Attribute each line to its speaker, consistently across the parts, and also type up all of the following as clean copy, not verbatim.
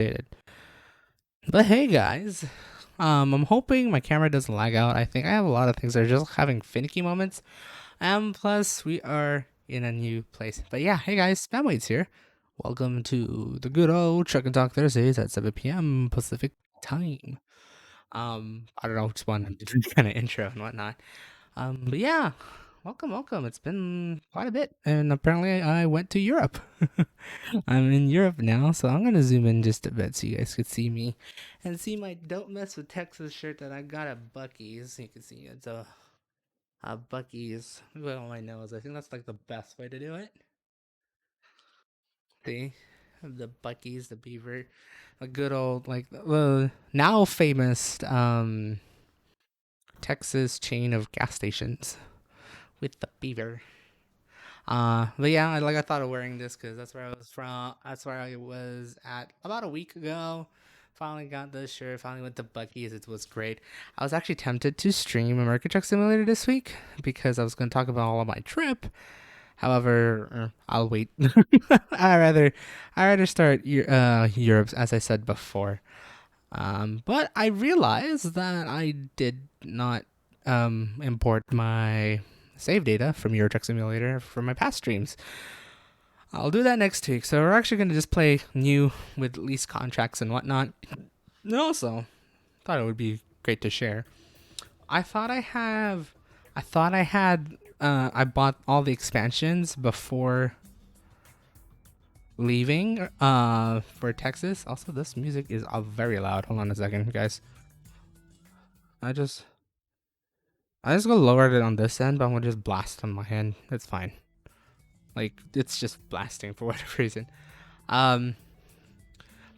Speaker 1: updated. But hey guys, I'm hoping my camera doesn't lag out. I think I have a lot of things that are just having finicky moments. And plus, we are in a new place. But yeah, hey guys, Spamwaits here. Welcome to the good old Truck and Talk Thursdays at 7 p.m. Pacific time. I don't know, just wanted to do kind of intro and whatnot. But yeah, welcome. It's been quite a bit, and apparently I went to Europe. I'm in Europe now, so I'm gonna zoom in just a bit so you guys could see me and see my "Don't Mess with Texas" shirt that I got at Bucky's. You can see it's a Bucky's. Look on my nose. I think that's like the best way to do it. See, the Bucky's, the Beaver, a good old like now famous Texas chain of gas stations with the Beaver. But yeah, I thought of wearing this because that's where I was from. That's where I was at about a week ago. Finally got this shirt. Finally went to Bucky's. It was great. I was actually tempted to stream American Truck Simulator this week because I was going to talk about all of my trip. However, I'll wait. I rather start Europe as I said before. But I realized that I did not import my save data from Euro Truck Simulator for my past streams. I'll do that next week. So we're actually gonna just play new with lease contracts and whatnot. And also, thought it would be great to share. I thought I have. I thought I had. I bought all the expansions before leaving. For Texas. Also, this music is very loud. Hold on a second, guys. I just. I just gonna lower it on this end, but I'm gonna just blast on my end. It's fine. Like it's just blasting for whatever reason. Um,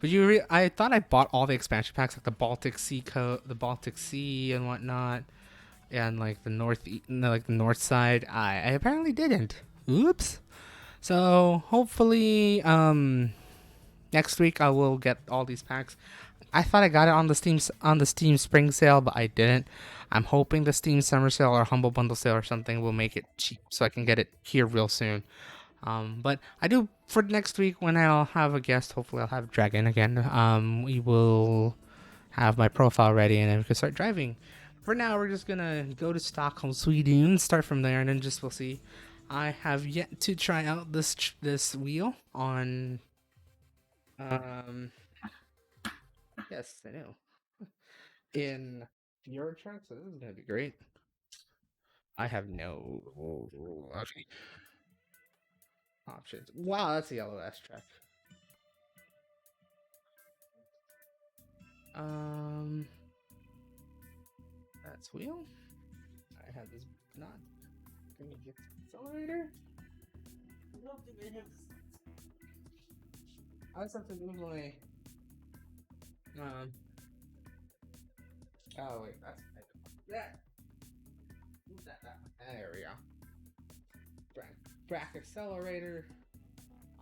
Speaker 1: but I thought I bought all the expansion packs, like the Baltic Sea and whatnot, and like the north side. I apparently didn't. Oops. So hopefully, next week I will get all these packs. I thought I got it on the Steam Spring Sale, but I didn't. I'm hoping the Steam Summer Sale or Humble Bundle Sale or something will make it cheap so I can get it here real soon. But I do for next week when I'll have a guest. Hopefully, I'll have Dragon again. We will have my profile ready and then we can start driving. For now, we're just gonna go to Stockholm, Sweden, start from there, and then we'll see. I have yet to try out this wheel on. Um, yes, I know. In Euro Truck, so this is gonna be great. I have no options. Wow, that's a yellow S track. Um, that's wheel. I have this not. Can we get the accelerator? I don't think I have. I just have to move my. Um. Oh wait, that's that. Move that. There we go. Back accelerator.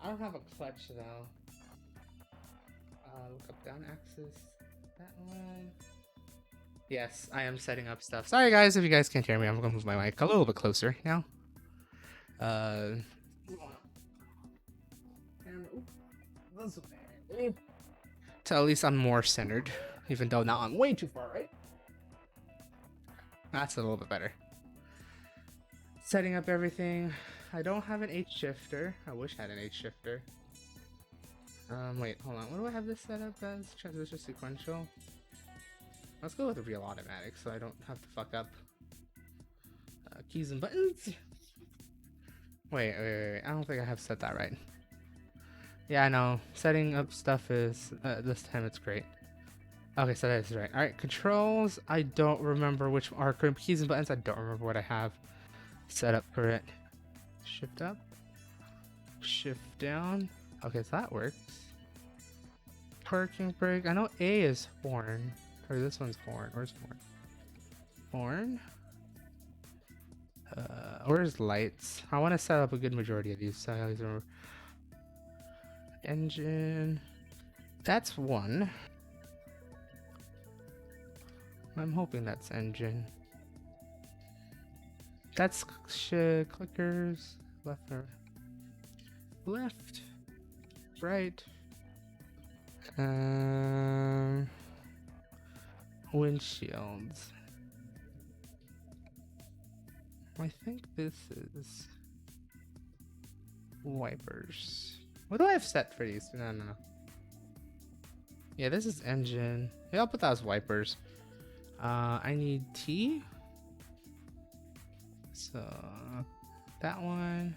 Speaker 1: I don't have a clutch though. Look up down axis. That one. Yes, I am setting up stuff. Sorry guys if you guys can't hear me. I'm gonna move my mic a little bit closer now. And so at least I'm more centered, even though now I'm way too far right. That's a little bit better. Setting up everything. I don't have an H shifter. I wish I had an H shifter. Wait, hold on. What do I have this set up as? Transition sequential. Let's go with a real automatic so I don't have to fuck up keys and buttons. Wait. I don't think I have set that right. Yeah, I know. Setting up stuff is this time it's great. Okay, so that is right. All right, controls. I don't remember which are keys and buttons. I don't remember what I have set up for it. Shift up, shift down. Okay, so that works. Parking brake. I know A is horn. Or this one's horn. Where's horn? Horn. Where's lights? I want to set up a good majority of these. So I always remember. Engine. That's one. I'm hoping that's engine. That's clickers. Left, right. Windshields. I think this is wipers. What do I have set for these? No. Yeah, this is engine. Yeah, I'll put that as wipers. I need T. So that one.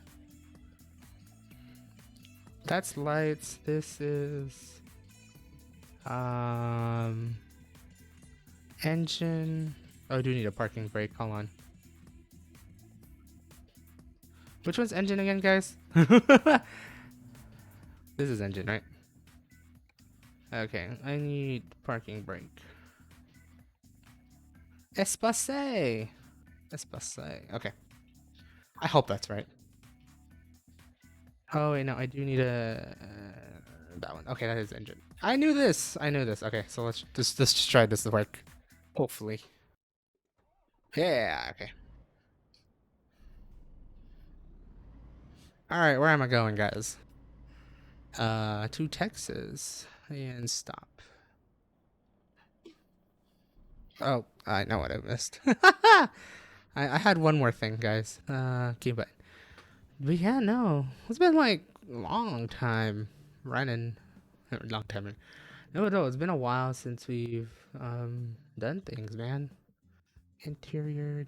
Speaker 1: That's lights. This is engine. Oh, I do need a parking brake. Hold on. Which one's engine again, guys? This is engine, right? Okay, I need parking brake. Espace. Okay. I hope that's right. Oh wait, no, I do need a that one. Okay, that is engine. I knew this. Okay, so let's just try this to work. Hopefully. Yeah. Okay. All right, where am I going, guys? To Texas and stop. Oh, I know what I missed. I had one more thing, guys. Keep it. But yeah, no, it's been like a long time running. Long time. No, it's been a while since we've done things, man. Interior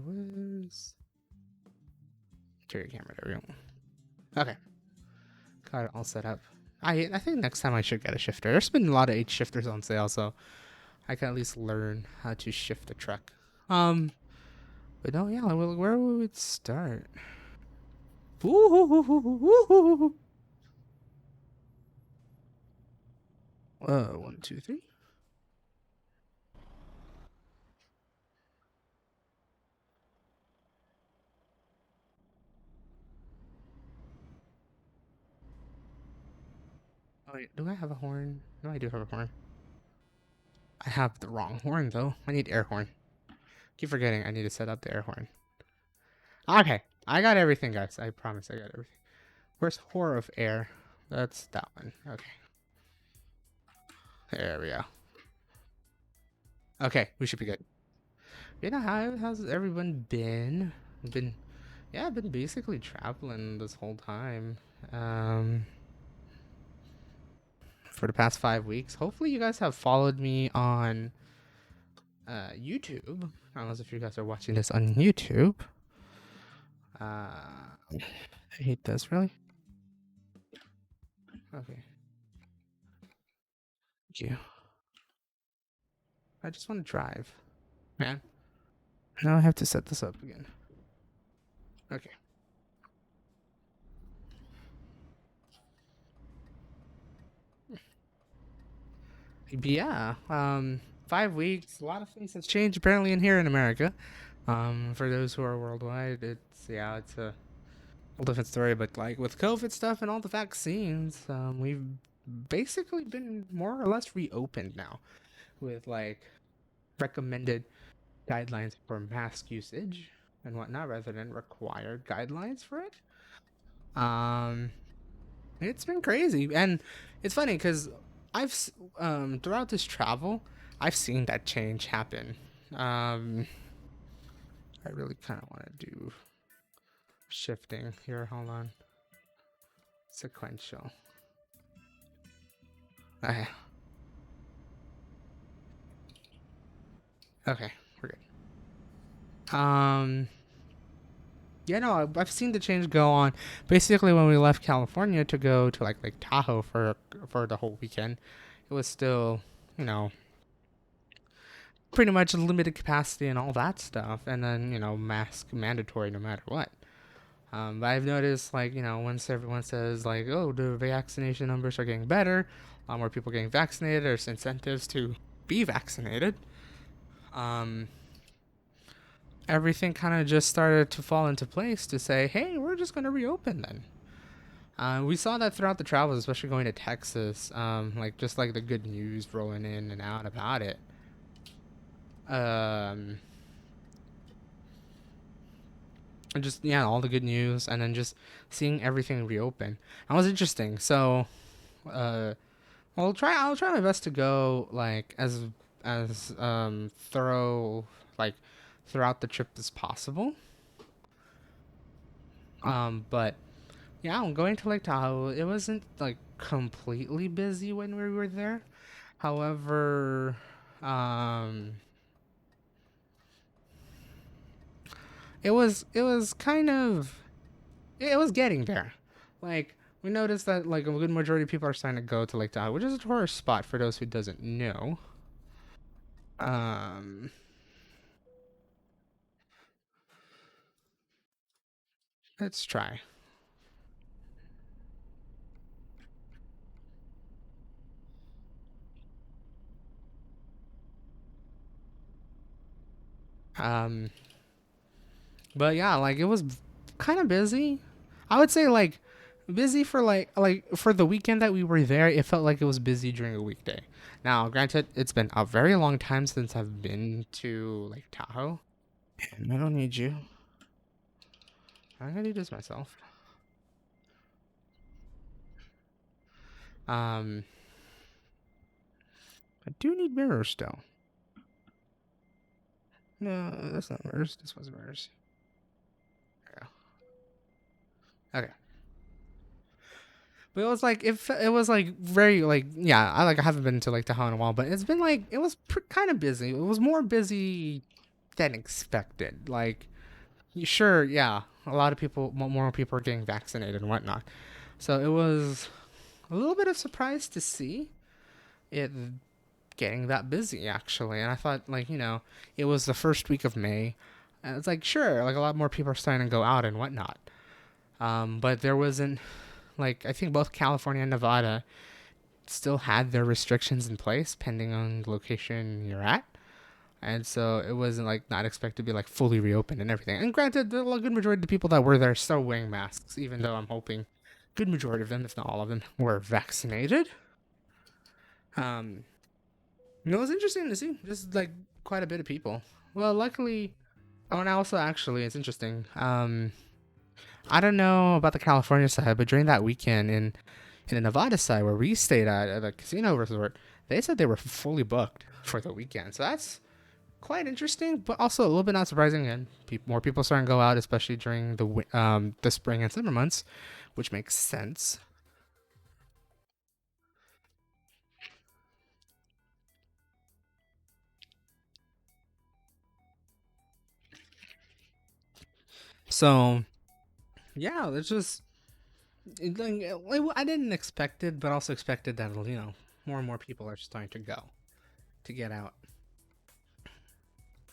Speaker 1: was interior camera. There we go. Okay, got it all set up. I think next time I should get a shifter. There's been a lot of H shifters on sale, so I can at least learn how to shift a truck. But no, yeah. Where would we start? Ooh. 1, 2, 3. Oh wait, do I have a horn? No, I do have a horn. I have the wrong horn though. I need air horn. Keep forgetting I need to set up the air horn. Okay, I got everything, guys. I promise I got everything. Where's Horror of Air? That's that one. Okay. There we go. Okay, we should be good. You know, how's everyone been? I've been basically traveling this whole time. For the past 5 weeks. Hopefully you guys have followed me on YouTube. Unless if you guys are watching this on YouTube. I hate this, really? Okay. Thank you. I just want to drive. Man. Now I have to set this up again. Okay. But yeah, 5 weeks, a lot of things has changed apparently in here in America. For those who are worldwide, it's a whole different story. But like with COVID stuff and all the vaccines, we've basically been more or less reopened now, with like recommended guidelines for mask usage and whatnot, rather than required guidelines for it. Um, it's been crazy, and it's funny because throughout this travel, I've seen that change happen. I really kind of want to do shifting here. Hold on. Sequential. Okay. Okay, we're good. Yeah, no, I've seen the change go on. Basically, when we left California to go to like Tahoe for the whole weekend, it was still, you know, pretty much limited capacity and all that stuff, and then mask mandatory no matter what. But I've noticed, like, once everyone says, like, oh, the vaccination numbers are getting better, a lot more people getting vaccinated, there's incentives to be vaccinated. Everything kind of just started to fall into place to say, hey, we're just going to reopen then. We saw that throughout the travels, especially going to Texas, like just like the good news rolling in and out about it. And just all the good news, and then just seeing everything reopen. That was interesting. So, I'll try my best to go like as thorough like throughout the trip as possible. But yeah, I'm going to Lake Tahoe. It wasn't like completely busy when we were there. However, um, it was kind of it was getting there. Like we noticed that like a good majority of people are starting to go to Lake Tahoe, which is a tourist spot for those who doesn't know. Um, let's try. Um, but yeah, like it was kind of busy. I would say like busy for like for the weekend that we were there. It felt like it was busy during a weekday. Now, granted, it's been a very long time since I've been to Lake Tahoe, and I don't need you. I'm gonna do this myself. Um, I do need mirrors though. No, that's not mirrors. This was mirrors. There we go. Okay. But it was like it was like very like yeah I haven't been to like Tahoe in a while, but it's been like it was kind of busy. It was more busy than expected. Like sure, yeah, a lot of people, more people are getting vaccinated and whatnot. So it was a little bit of surprise to see it getting that busy actually. And I thought like it was the first week of May, and it's like sure, like a lot more people are starting to go out and whatnot. But there wasn't like I think both California and Nevada still had their restrictions in place pending on the location you're at. And so it wasn't like not expected to be like fully reopened and everything. And granted, the good majority of the people that were there still wearing masks, even though I'm hoping good majority of them, if not all of them, were vaccinated. Um, it was interesting to see just like quite a bit of people. Well, luckily, oh, and also actually, it's interesting. I don't know about the California side, but during that weekend in the Nevada side where we stayed at the casino resort, they said they were fully booked for the weekend. So that's quite interesting, but also a little bit not surprising. And more people starting to go out, especially during the spring and summer months, which makes sense. So yeah, it's just I didn't expect it, but also expected that more and more people are starting to go to get out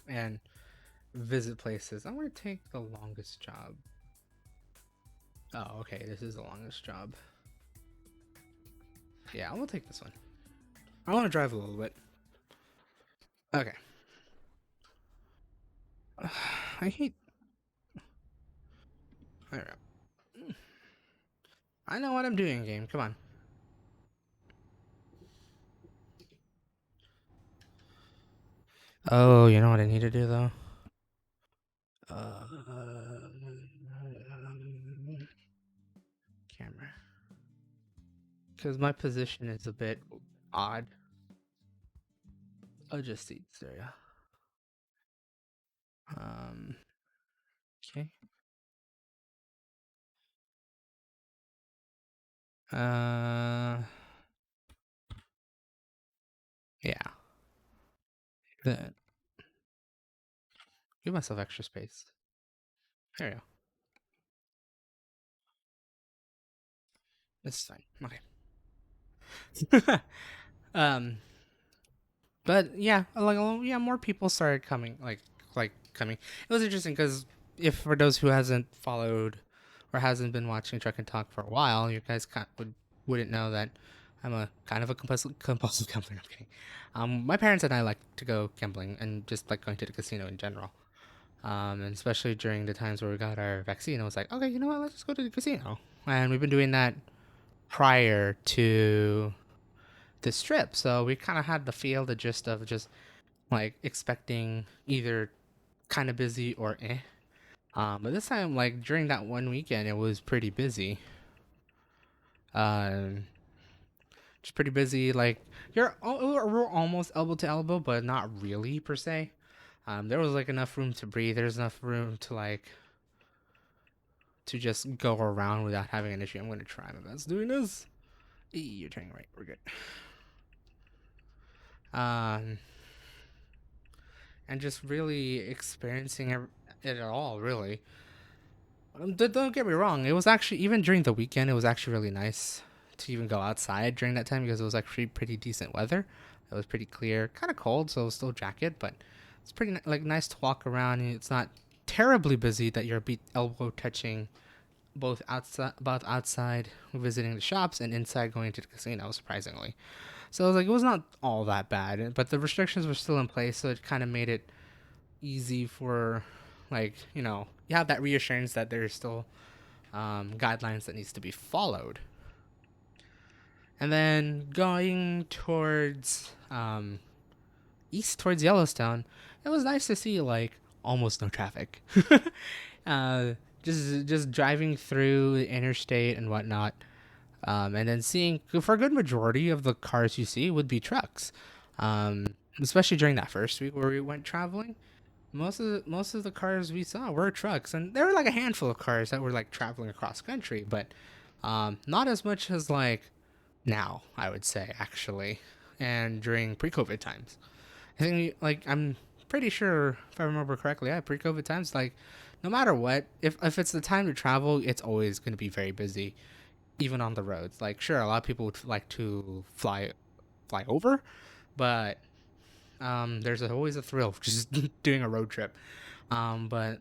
Speaker 1: and visit places. I'm gonna take the longest job. Oh, okay, this is the longest job. Yeah, I'm gonna take this one. I want to drive a little bit. Okay. I hate. All right. I know what I'm doing, game. Come on. Oh, you know what I need to do though? Camera. Because my position is a bit odd. Adjust seats. There you go. Okay. Uh, yeah. Then give myself extra space. There you go. This is fine. Okay. um, but yeah, like yeah, more people started coming. Like coming. It was interesting because if for those who hasn't followed or hasn't been watching Truck and Talk for a while, you guys wouldn't know that I'm a kind of a compulsive gambler. I'm kidding. My parents and I like to go gambling and just like going to the casino in general. And especially during the times where we got our vaccine, I was like, okay, you know what? Let's just go to the casino. And we've been doing that prior to this trip, so we kind of had the feel, the gist of just like expecting either kind of busy or eh. But this time, like during that one weekend, it was pretty busy. Um, Just pretty busy. Like we're almost elbow to elbow, but not really per se. There was like enough room to breathe. There's enough room to like to just go around without having an issue. I'm gonna try my best doing this. You're turning right. We're good. Um, and just really experiencing it all. Really. Don't get me wrong. It was actually even during the weekend. It was actually really nice to even go outside during that time because it was actually pretty decent weather. It was pretty clear, kind of cold, so it was still jacket, but it's pretty like nice to walk around. And it's not terribly busy that you're elbow touching both outside visiting the shops and inside going to the casino. Surprisingly, so it was like it was not all that bad, but the restrictions were still in place, so it kind of made it easy for like you have that reassurance that there's still guidelines that needs to be followed. And then going towards east towards Yellowstone, it was nice to see like almost no traffic. uh, just driving through the interstate and whatnot, and then seeing for a good majority of the cars you see would be trucks, especially during that first week where we went traveling. Most of the cars we saw were trucks, and there were like a handful of cars that were like traveling across country, but not as much as like now, I would say, actually, and during pre-COVID times. I think like I'm pretty sure if I remember correctly, yeah, pre-COVID times, like no matter what, if it's the time to travel, it's always going to be very busy, even on the roads. Like sure, a lot of people would like to fly over, but there's always a thrill of just doing a road trip. But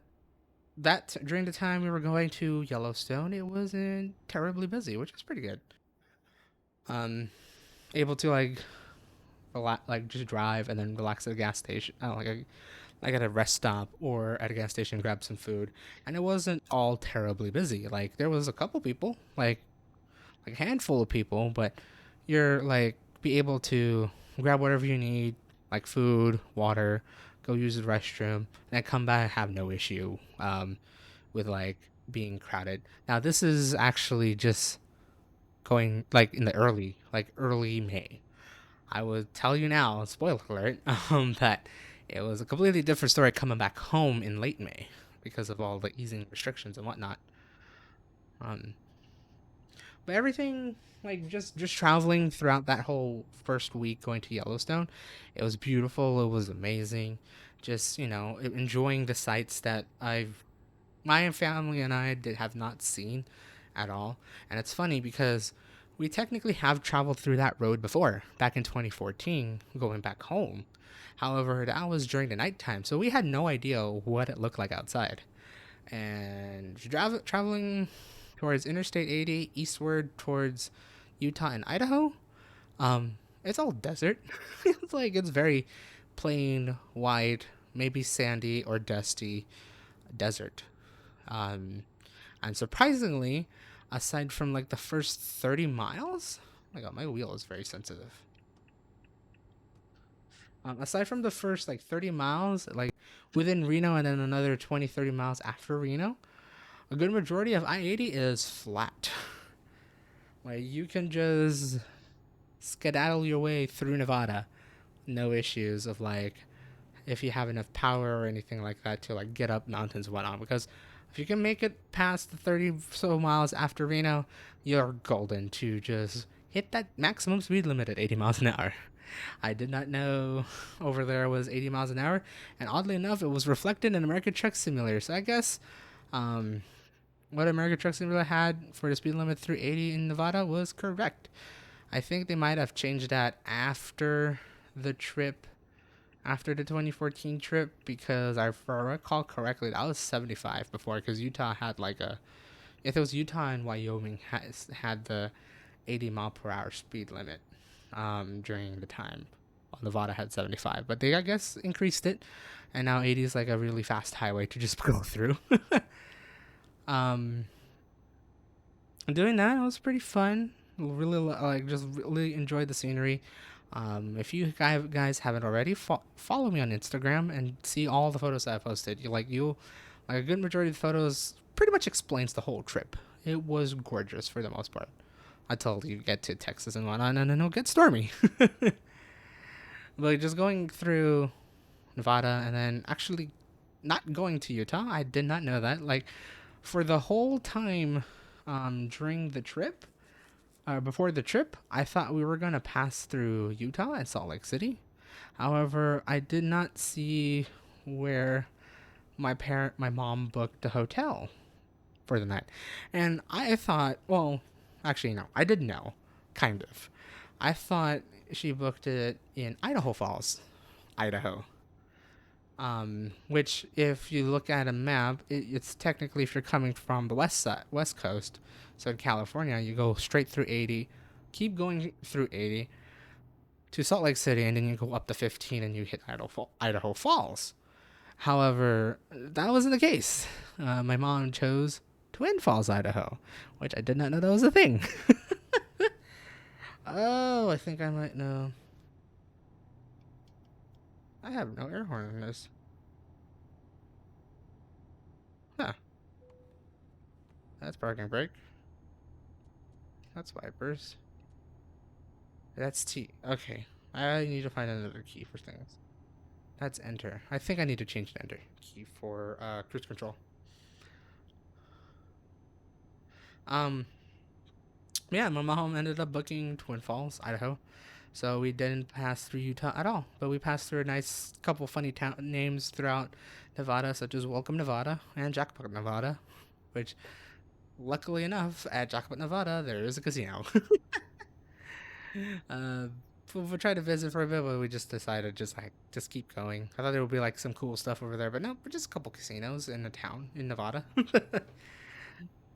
Speaker 1: during the time we were going to Yellowstone, it wasn't terribly busy, which was pretty good. Um, able to like like just drive and then relax at a gas station, like at a rest stop or at a gas station, grab some food, and it wasn't all terribly busy. Like there was a couple people, like a handful of people, but you're like be able to grab whatever you need, like food, water, go use the restroom, and come back have no issue with like being crowded. Now this is actually just going like in the early May. I would tell you now, spoiler alert, that it was a completely different story coming back home in late May because of all the easing restrictions and whatnot. Um, but everything, like just traveling throughout that whole first week going to Yellowstone, it was beautiful. It was amazing. Just enjoying the sights that my family and I did have not seen at all. And it's funny because we technically have traveled through that road before, back in 2014, going back home. However, that was during the nighttime, so we had no idea what it looked like outside. And traveling towards Interstate 80 eastward towards Utah and Idaho, it's all desert. It's very plain, white, maybe sandy or dusty desert. Um, and surprisingly, aside from like the first 30 miles, oh my god, my wheel is very sensitive. Aside from the first like 30 miles, like within Reno and then another 20, 30 miles after Reno, a good majority of I 80 is flat. Like you can just skedaddle your way through Nevada, no issues of like if you have enough power or anything like that to like get up mountains and whatnot. Because if you can make it past the 30 so miles after Reno, you're golden to just hit that maximum speed limit at 80 miles an hour. I did not know over there was 80 miles an hour, and oddly enough, it was reflected in American Truck Simulator. So I guess um, what American Truck Simulator had for the speed limit through 80 in Nevada was correct. I think they might have changed that after the trip, after the 2014 trip, because if I recall correctly, that was 75 before, because Utah had like if it was Utah and Wyoming had the 80 mile per hour speed limit during the time. Well, Nevada had 75, but they I guess increased it, and now 80 is like a really fast highway to just go through. um, Doing that was pretty fun. Really like just really enjoyed the scenery. If you guys haven't already, follow me on Instagram and see all the photos that I posted. You like a good majority of the photos pretty much explains the whole trip. It was gorgeous for the most part. until you get to Texas and whatnot, and then it'll get stormy. But just going through Nevada and then actually not going to Utah, I did not know that. Like for the whole time during the trip, before the trip, I thought we were gonna pass through Utah and Salt Lake City. However, I did not see where my mom booked a hotel for the night, and I thought, well, actually no, I did know, kind of. I thought she booked it in Idaho Falls, Idaho. Which, if you look at a map, it's technically, if you're coming from the west coast, so in California, you go straight through 80, keep going through 80 to Salt Lake City, and then you go up to 15 and you hit Idaho Falls. However, that wasn't the case. My mom chose Twin Falls, Idaho, which I did not know that was a thing. Oh, I think I might know. I have no air horn in this. Huh. That's parking brake. That's wipers. That's T. Okay. I need to find another key for things. That's enter. I think I need to change the enter key for cruise control. Yeah, my mom ended up booking Twin Falls, Idaho. So we didn't pass through Utah at all, but we passed through a nice couple funny town names throughout Nevada, such as Welcome Nevada and Jackpot Nevada, which, luckily enough, at Jackpot Nevada there is a casino. uh, we tried to visit for a bit, but we just decided just keep going. I thought there would be like some cool stuff over there, but no, we're just a couple casinos in the town in Nevada.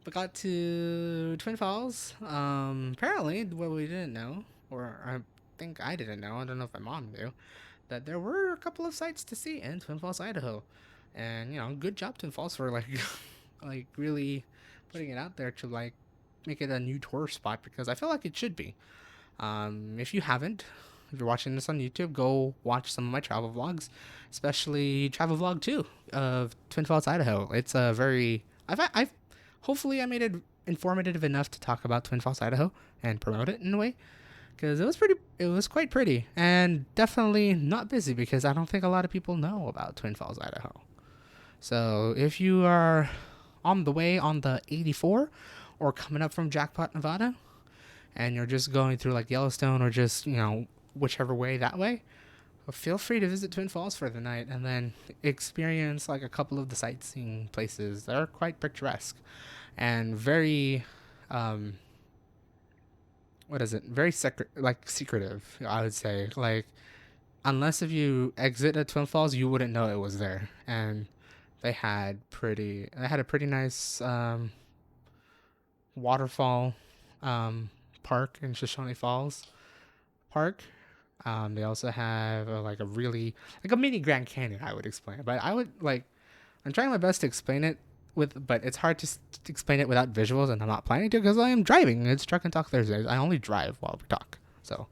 Speaker 1: But got to Twin Falls. Apparently, what we didn't know, or I think I didn't know, I don't know if my mom knew, that there were a couple of sites to see in Twin Falls, Idaho. And, good job, Twin Falls, for like, like really putting it out there to like make it a new tour spot, because I feel like it should be. If you haven't, if you're watching this on YouTube, go watch some of my travel vlogs, especially travel vlog 2 of Twin Falls, Idaho. It's a very, I've hopefully I made it informative enough to talk about Twin Falls, Idaho and promote it in a way, because it was quite pretty, and definitely not busy, because I don't think a lot of people know about Twin Falls, Idaho. So if you are on the way on the 84 or coming up from Jackpot, Nevada, and you're just going through like Yellowstone, or just, whichever way that way, feel free to visit Twin Falls for the night and then experience like a couple of the sightseeing places that are quite picturesque and very, what is it? Very secretive, I would say. Like, unless if you exit at Twin Falls, you wouldn't know it was there. And they had a pretty nice waterfall park in Shoshone Falls Park. They also have like a really like a mini Grand Canyon, I would explain. But I'm trying my best to explain it but it's hard to explain it without visuals, and I'm not planning to, because I am driving. It's Truck and Talk Thursdays. I only drive while we talk. So,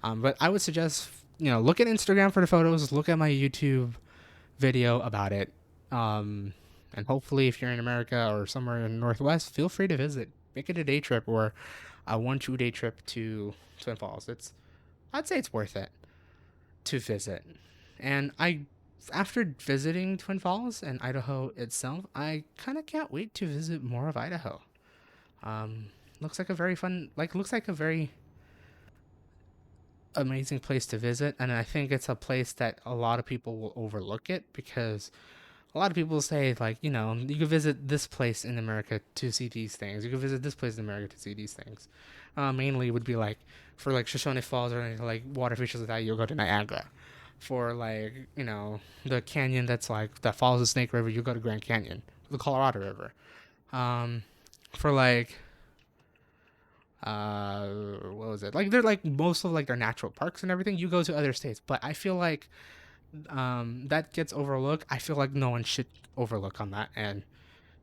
Speaker 1: but I would suggest, look at Instagram for the photos, look at my YouTube video about it. And hopefully if you're in America or somewhere in the Northwest, feel free to visit. Make it a day trip or a 1-2 day trip to Twin Falls. I'd say it's worth it to visit. And after visiting Twin Falls and Idaho itself, I kind of can't wait to visit more of Idaho. Looks like a very amazing place to visit, and I think it's a place that a lot of people will overlook it, because a lot of people say, like, you could visit this place in America to see these things. You could visit this place in America to see these things. Mainly would be like, for like Shoshone Falls or anything like water features like that, you'll go to Niagara. For like, the canyon that follows the Snake River, you go to Grand Canyon, the Colorado River. For like, what was it? Like, they're like most of like their natural parks and everything, you go to other states. But I feel like that gets overlooked. I feel like no one should overlook on that. And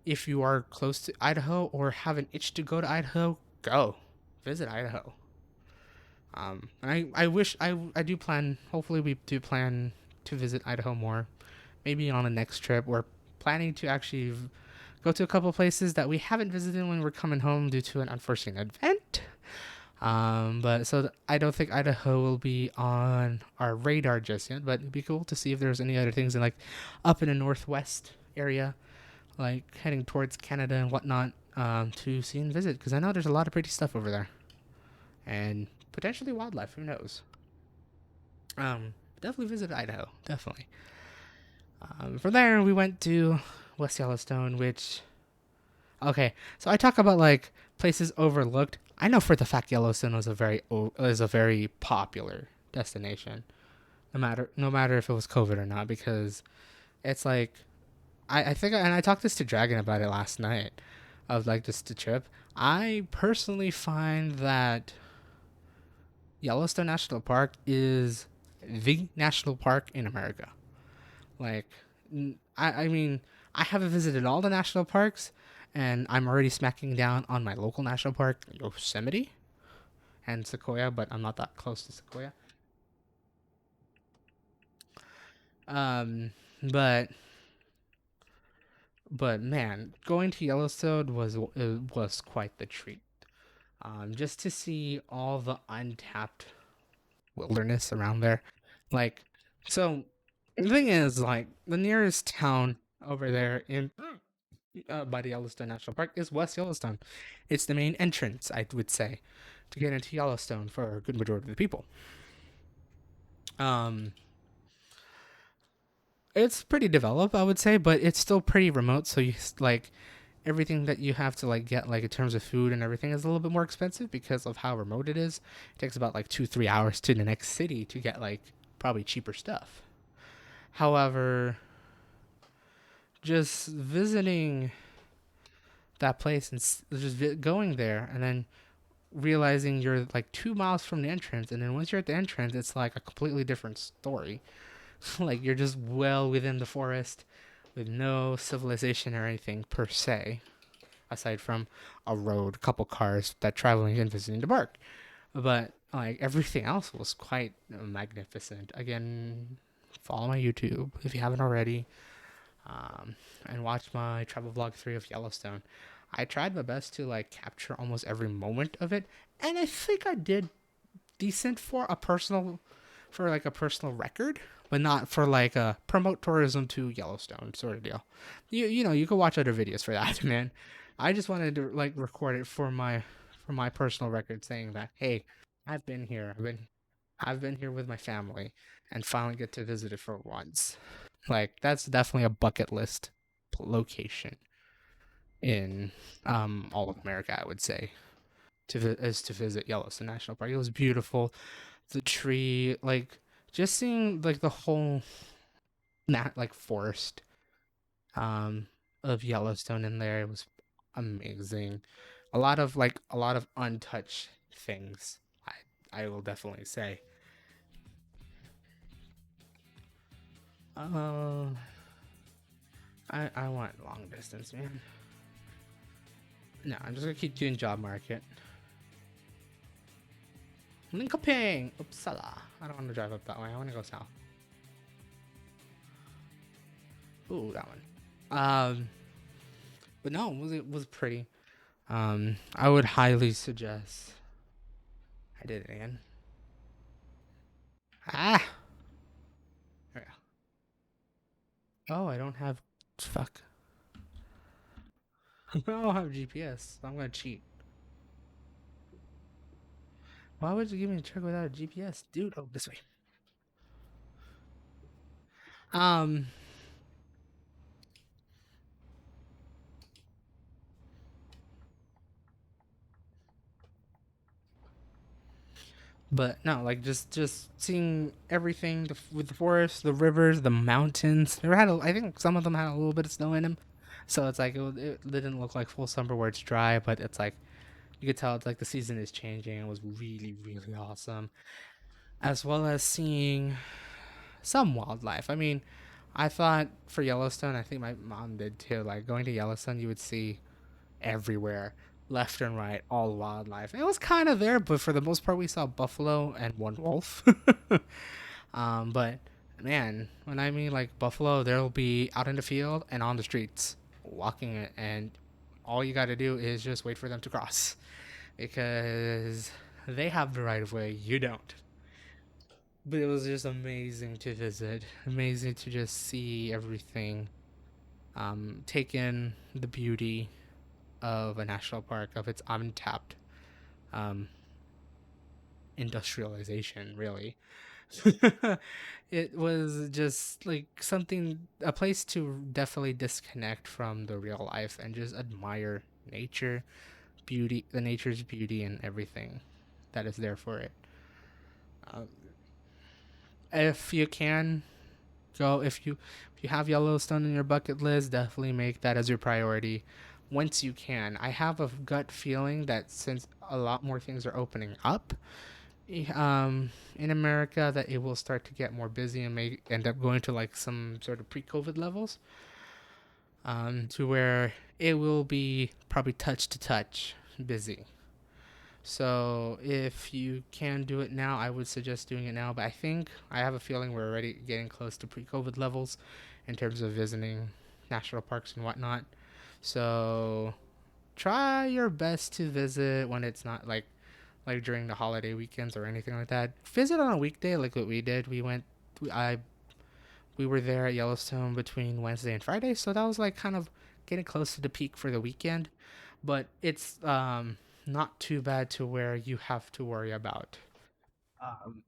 Speaker 1: if you are close to Idaho or have an itch to go to Idaho, go visit Idaho. I wish I do plan. Hopefully, we do plan to visit Idaho more. Maybe on the next trip. We're planning to actually go to a couple places that we haven't visited when we're coming home due to an unforeseen event. But I don't think Idaho will be on our radar just yet. But it'd be cool to see if there's any other things in like up in the northwest area, like heading towards Canada and whatnot, to see and visit. Because I know there's a lot of pretty stuff over there, and potentially wildlife. Who knows? Definitely visit Idaho. Definitely. From there, we went to West Yellowstone, which okay. So I talk about like places overlooked. I know for the fact Yellowstone is a very popular destination, no matter if it was COVID or not, because it's like I think and I talked this to Dragon about it last night of like just the trip. I personally find that Yellowstone National Park is the national park in America. Like, I mean, I haven't visited all the national parks, and I'm already smacking down on my local national park, Yosemite and Sequoia, but I'm not that close to Sequoia. Um, but man, going to Yellowstone was quite the treat. Just to see all the untapped wilderness around there, like, so the thing is, like, the nearest town over there in by the Yellowstone National Park is West Yellowstone. It's the main entrance, I would say, to get into Yellowstone for a good majority of the people. Um, it's pretty developed, I would say, but it's still pretty remote. So you like everything that you have to like get like in terms of food and everything is a little bit more expensive because of how remote it is. It takes about like 2-3 hours to the next city to get like probably cheaper stuff. However, just visiting that place and just going there and then realizing you're like 2 miles from the entrance, and then once you're at the entrance, it's like a completely different story. Like you're just well within the forest with no civilization or anything per se, aside from a road, a couple cars that traveling and visiting the park. But like everything else was quite magnificent. Again, follow my YouTube if you haven't already, and watch my travel vlog 3 of Yellowstone. I tried my best to like capture almost every moment of it, and I think I did decent for like a personal record, but not for like a promote tourism to Yellowstone sort of deal. You know you can watch other videos for that, man. I just wanted to like record it for my personal record, saying that hey, I've been here. I've been here with my family, and finally get to visit it for once. Like that's definitely a bucket list location in all of America, I would say. To visit Yellowstone National Park. It was beautiful. The tree, like just seeing like the whole like forest um of Yellowstone in there. It was amazing. A lot of untouched things. I will definitely say. Uh, I want long distance, man. No, I'm just gonna keep doing job market. Linkoping, Uppsala. I don't want to drive up that way. I want to go south. Ooh, that one. But no, it was pretty. I would highly suggest. I did it again. Ah, there we go. Oh, I don't have. Fuck. I don't have GPS. So I'm gonna cheat. Why would you give me a trick without a GPS, dude? Oh, this way. Um, but no, like just seeing everything with the forest, the rivers, the mountains. I think some of them had a little bit of snow in them, so it's like it didn't look like full summer where it's dry, but it's like you could tell it's like the season is changing. It was really really awesome, as well as seeing some wildlife. I mean, I thought for Yellowstone, I think my mom did too. Like going to Yellowstone, you would see everywhere, left and right, all wildlife. It was kind of there, but for the most part, we saw buffalo and one wolf. But man, when I mean like buffalo, they'll be out in the field and on the streets walking it, and all you got to do is just wait for them to cross because They have the right of way, you don't. But it was just amazing to visit, amazing to just see everything, take in the beauty of a national park, of its untapped um, industrialization, really. It was just like something, a place to definitely disconnect from the real life and just admire nature, beauty, the nature's beauty, and everything that is there for it. Um, if you can go, if you have Yellowstone in your bucket list, definitely make that as your priority once you can. I have a gut feeling that since a lot more things are opening up, in America, that it will start to get more busy and may end up going to like some sort of pre-COVID levels, to where it will be probably touch to touch busy. So if you can do it now, I would suggest doing it now. But I have a feeling we're already getting close to pre-COVID levels in terms of visiting national parks and whatnot. So try your best to visit when it's not like during the holiday weekends or anything like that. Visit on a weekday, like what we did. I we were there at Yellowstone between Wednesday and Friday, so that was like kind of getting close to the peak for the weekend. But it's not too bad to where you have to worry about um,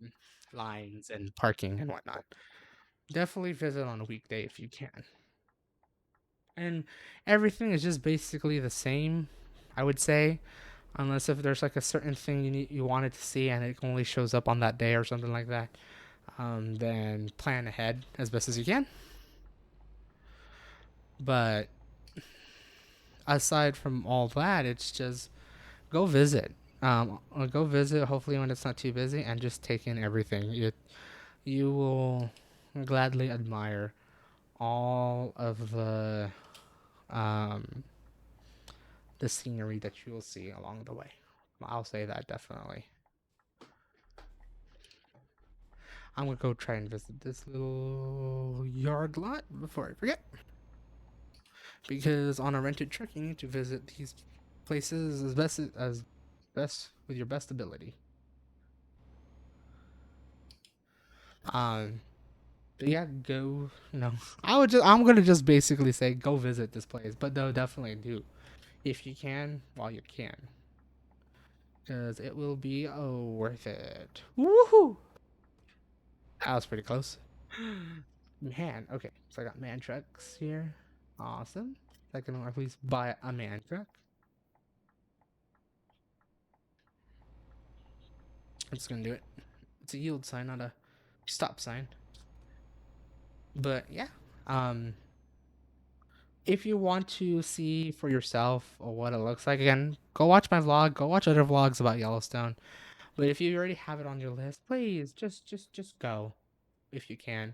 Speaker 1: lines and parking and whatnot. Definitely visit on a weekday if you can. And everything is just basically the same, I would say, unless if there's like a certain thing you wanted to see and it only shows up on that day or something like that. Then plan ahead as best as you can. But aside from all that, it's just go visit. Go visit. Hopefully, when it's not too busy, and just take in everything. You will gladly admire all of um, the scenery that you will see along the way. I'll say that definitely. I'm gonna go try and visit this little yard lot before I forget. Because on a rented truck, you need to visit these places as best with your best ability. Um, but yeah, go. I'm gonna just basically say go visit this place, but though definitely do if you can while you can, because it will be worth it. Woohoo! That was pretty close. Man, okay, so I got man trucks here. Awesome. I can at least buy a man truck. I'm just gonna do it. It's a yield sign, not a stop sign. But yeah, um, if you want to see for yourself or what it looks like, again, go watch my vlog. Go watch other vlogs about Yellowstone. But if you already have it on your list, please just go if you can.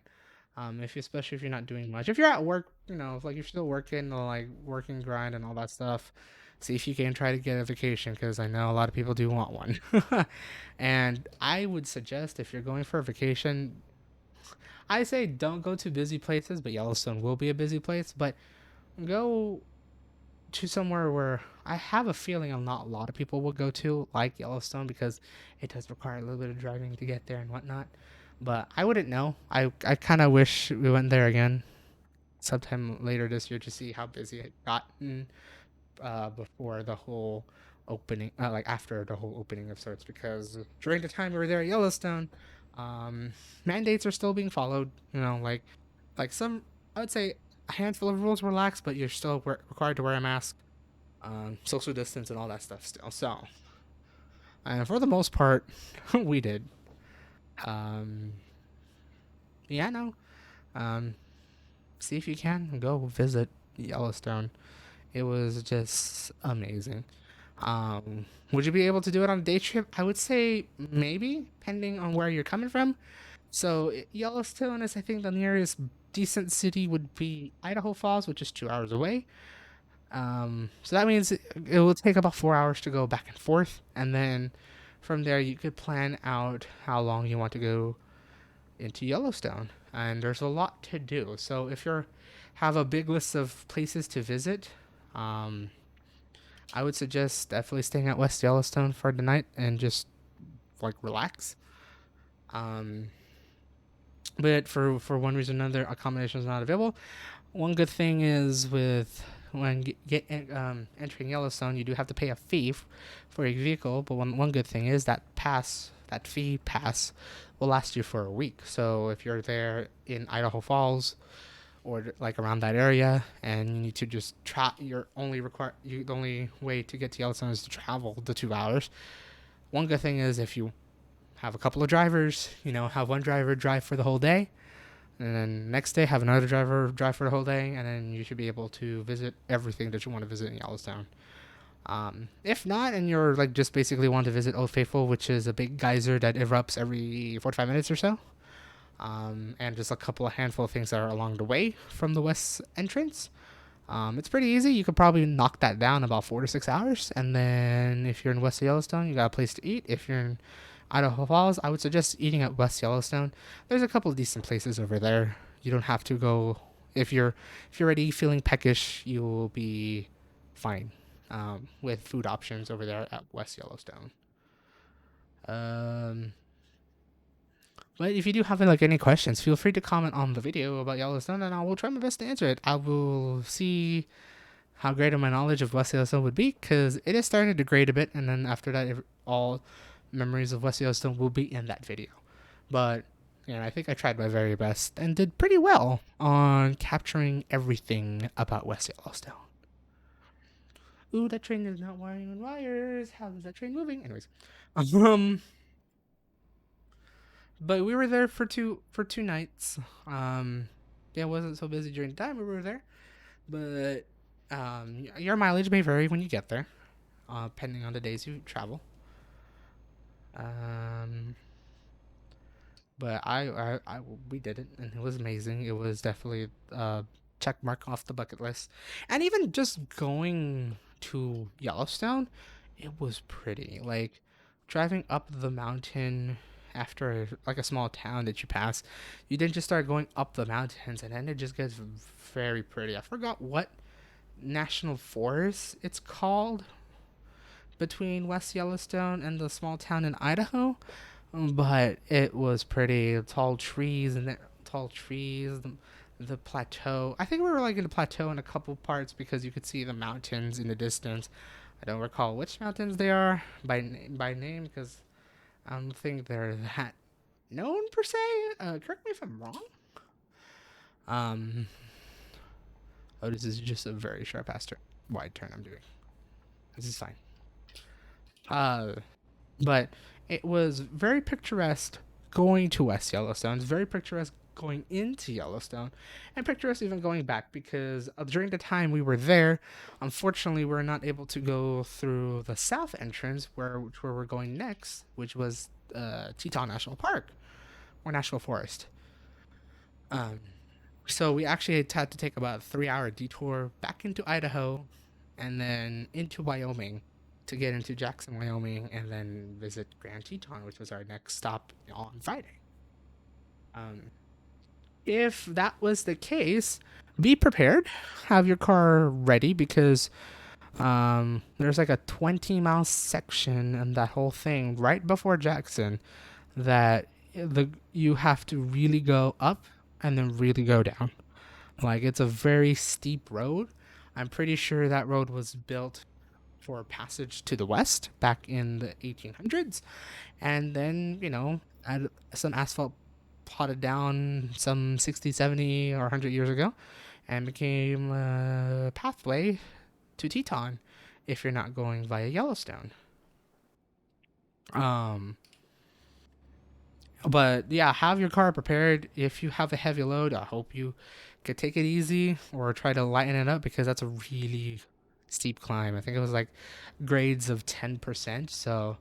Speaker 1: Especially if you're not doing much. If you're at work, if like you're still working or like working grind and all that stuff, see if you can try to get a vacation because I know a lot of people do want one. And I would suggest if you're going for a vacation, I say don't go to busy places, but Yellowstone will be a busy place. But go to somewhere where I have a feeling not a lot of people will go to, like Yellowstone, because it does require a little bit of driving to get there and whatnot. But I wouldn't know. I kind of wish we went there again sometime later this year to see how busy it gotten before the whole opening, like after the whole opening of sorts, because during the time we were there at Yellowstone, mandates are still being followed. Like some, I would say a handful of rules were lax, but you're still required to wear a mask, social distance, and all that stuff still. So, and for the most part, we did. Um, yeah, no. Um, See if you can go visit Yellowstone. It was just amazing. Would you be able to do it on a day trip? I would say maybe, depending on where you're coming from. So Yellowstone is, I think, the nearest decent city would be Idaho Falls, which is 2 hours away. So that means it will take about 4 hours to go back and forth, and then from there you could plan out how long you want to go into Yellowstone. And there's a lot to do. So if you have a big list of places to visit, um, I would suggest definitely staying at West Yellowstone for the night and just like relax. Um, but for one reason or another, accommodation is not available. One good thing is with when entering Yellowstone, you do have to pay a fee for a vehicle. But one good thing is that fee pass, will last you for a week. So if you're there in Idaho Falls or like around that area, and you need to just the only way to get to Yellowstone is to travel the 2 hours. One good thing is if you have a couple of drivers, have one driver drive for the whole day, and then next day have another driver drive for the whole day, and then you should be able to visit everything that you want to visit in Yellowstone. If not, and you're like just basically want to visit Old Faithful, which is a big geyser that erupts every 45 minutes or so, and just a couple of handful of things that are along the way from the west entrance. It's pretty easy. You could probably knock that down about 4 to 6 hours, and then if you're in West Yellowstone, you got a place to eat. If you're in Idaho Falls, I would suggest eating at West Yellowstone. There's a couple of decent places over there. You don't have to go if you're already feeling peckish. You will be fine with food options over there at West Yellowstone. Um, but if you do have like any questions, feel free to comment on the video about Yellowstone, and I will try my best to answer it. I will see how great of my knowledge of West Yellowstone would be, because it is starting to degrade a bit, and then after that, all memories of West Yellowstone will be in that video. But I think I tried my very best and did pretty well on capturing everything about West Yellowstone. Ooh, that train is not wiring on wires. How is that train moving? Anyways, but we were there for two nights. Yeah, it wasn't so busy during the time we were there, but your mileage may vary when you get there, depending on the days you travel. Um, but we did it, and it was amazing. It was definitely a check mark off the bucket list, and even just going to Yellowstone, it was pretty. Like driving up the mountain after like a small town that you pass, you then just start going up the mountains, and then it just gets very pretty. I forgot what national forest it's called between West Yellowstone and the small town in Idaho, but it was pretty. Tall trees and the plateau. I think we were like in the plateau in a couple parts because you could see the mountains in the distance. I don't recall which mountains they are by name because I don't think they're that known per se. Correct me if I'm wrong. Um. Oh, this is just a very sharp ass wide turn I'm doing. This is fine. Uh, but it was very picturesque going to West Yellowstone. It's very picturesque going into Yellowstone, and picturesque even going back because during the time we were there, unfortunately, we were not able to go through the south entrance where we're going next, which was Teton National Park or National Forest. Um, so we actually had to take about a 3 hour detour back into Idaho and then into Wyoming to get into Jackson, Wyoming, and then visit Grand Teton, which was our next stop on Friday. Um, if that was the case, be prepared. Have your car ready because there's like a 20-mile section and that whole thing right before Jackson that you have to really go up and then really go down. Like it's a very steep road. I'm pretty sure that road was built for passage to the west back in the 1800s, and then add some asphalt potted down some 60, 70, or 100 years ago, and became a pathway to Teton if you're not going via Yellowstone. But yeah, have your car prepared. If you have a heavy load, I hope you could take it easy or try to lighten it up because that's a really steep climb. I think it was like grades of 10%. So,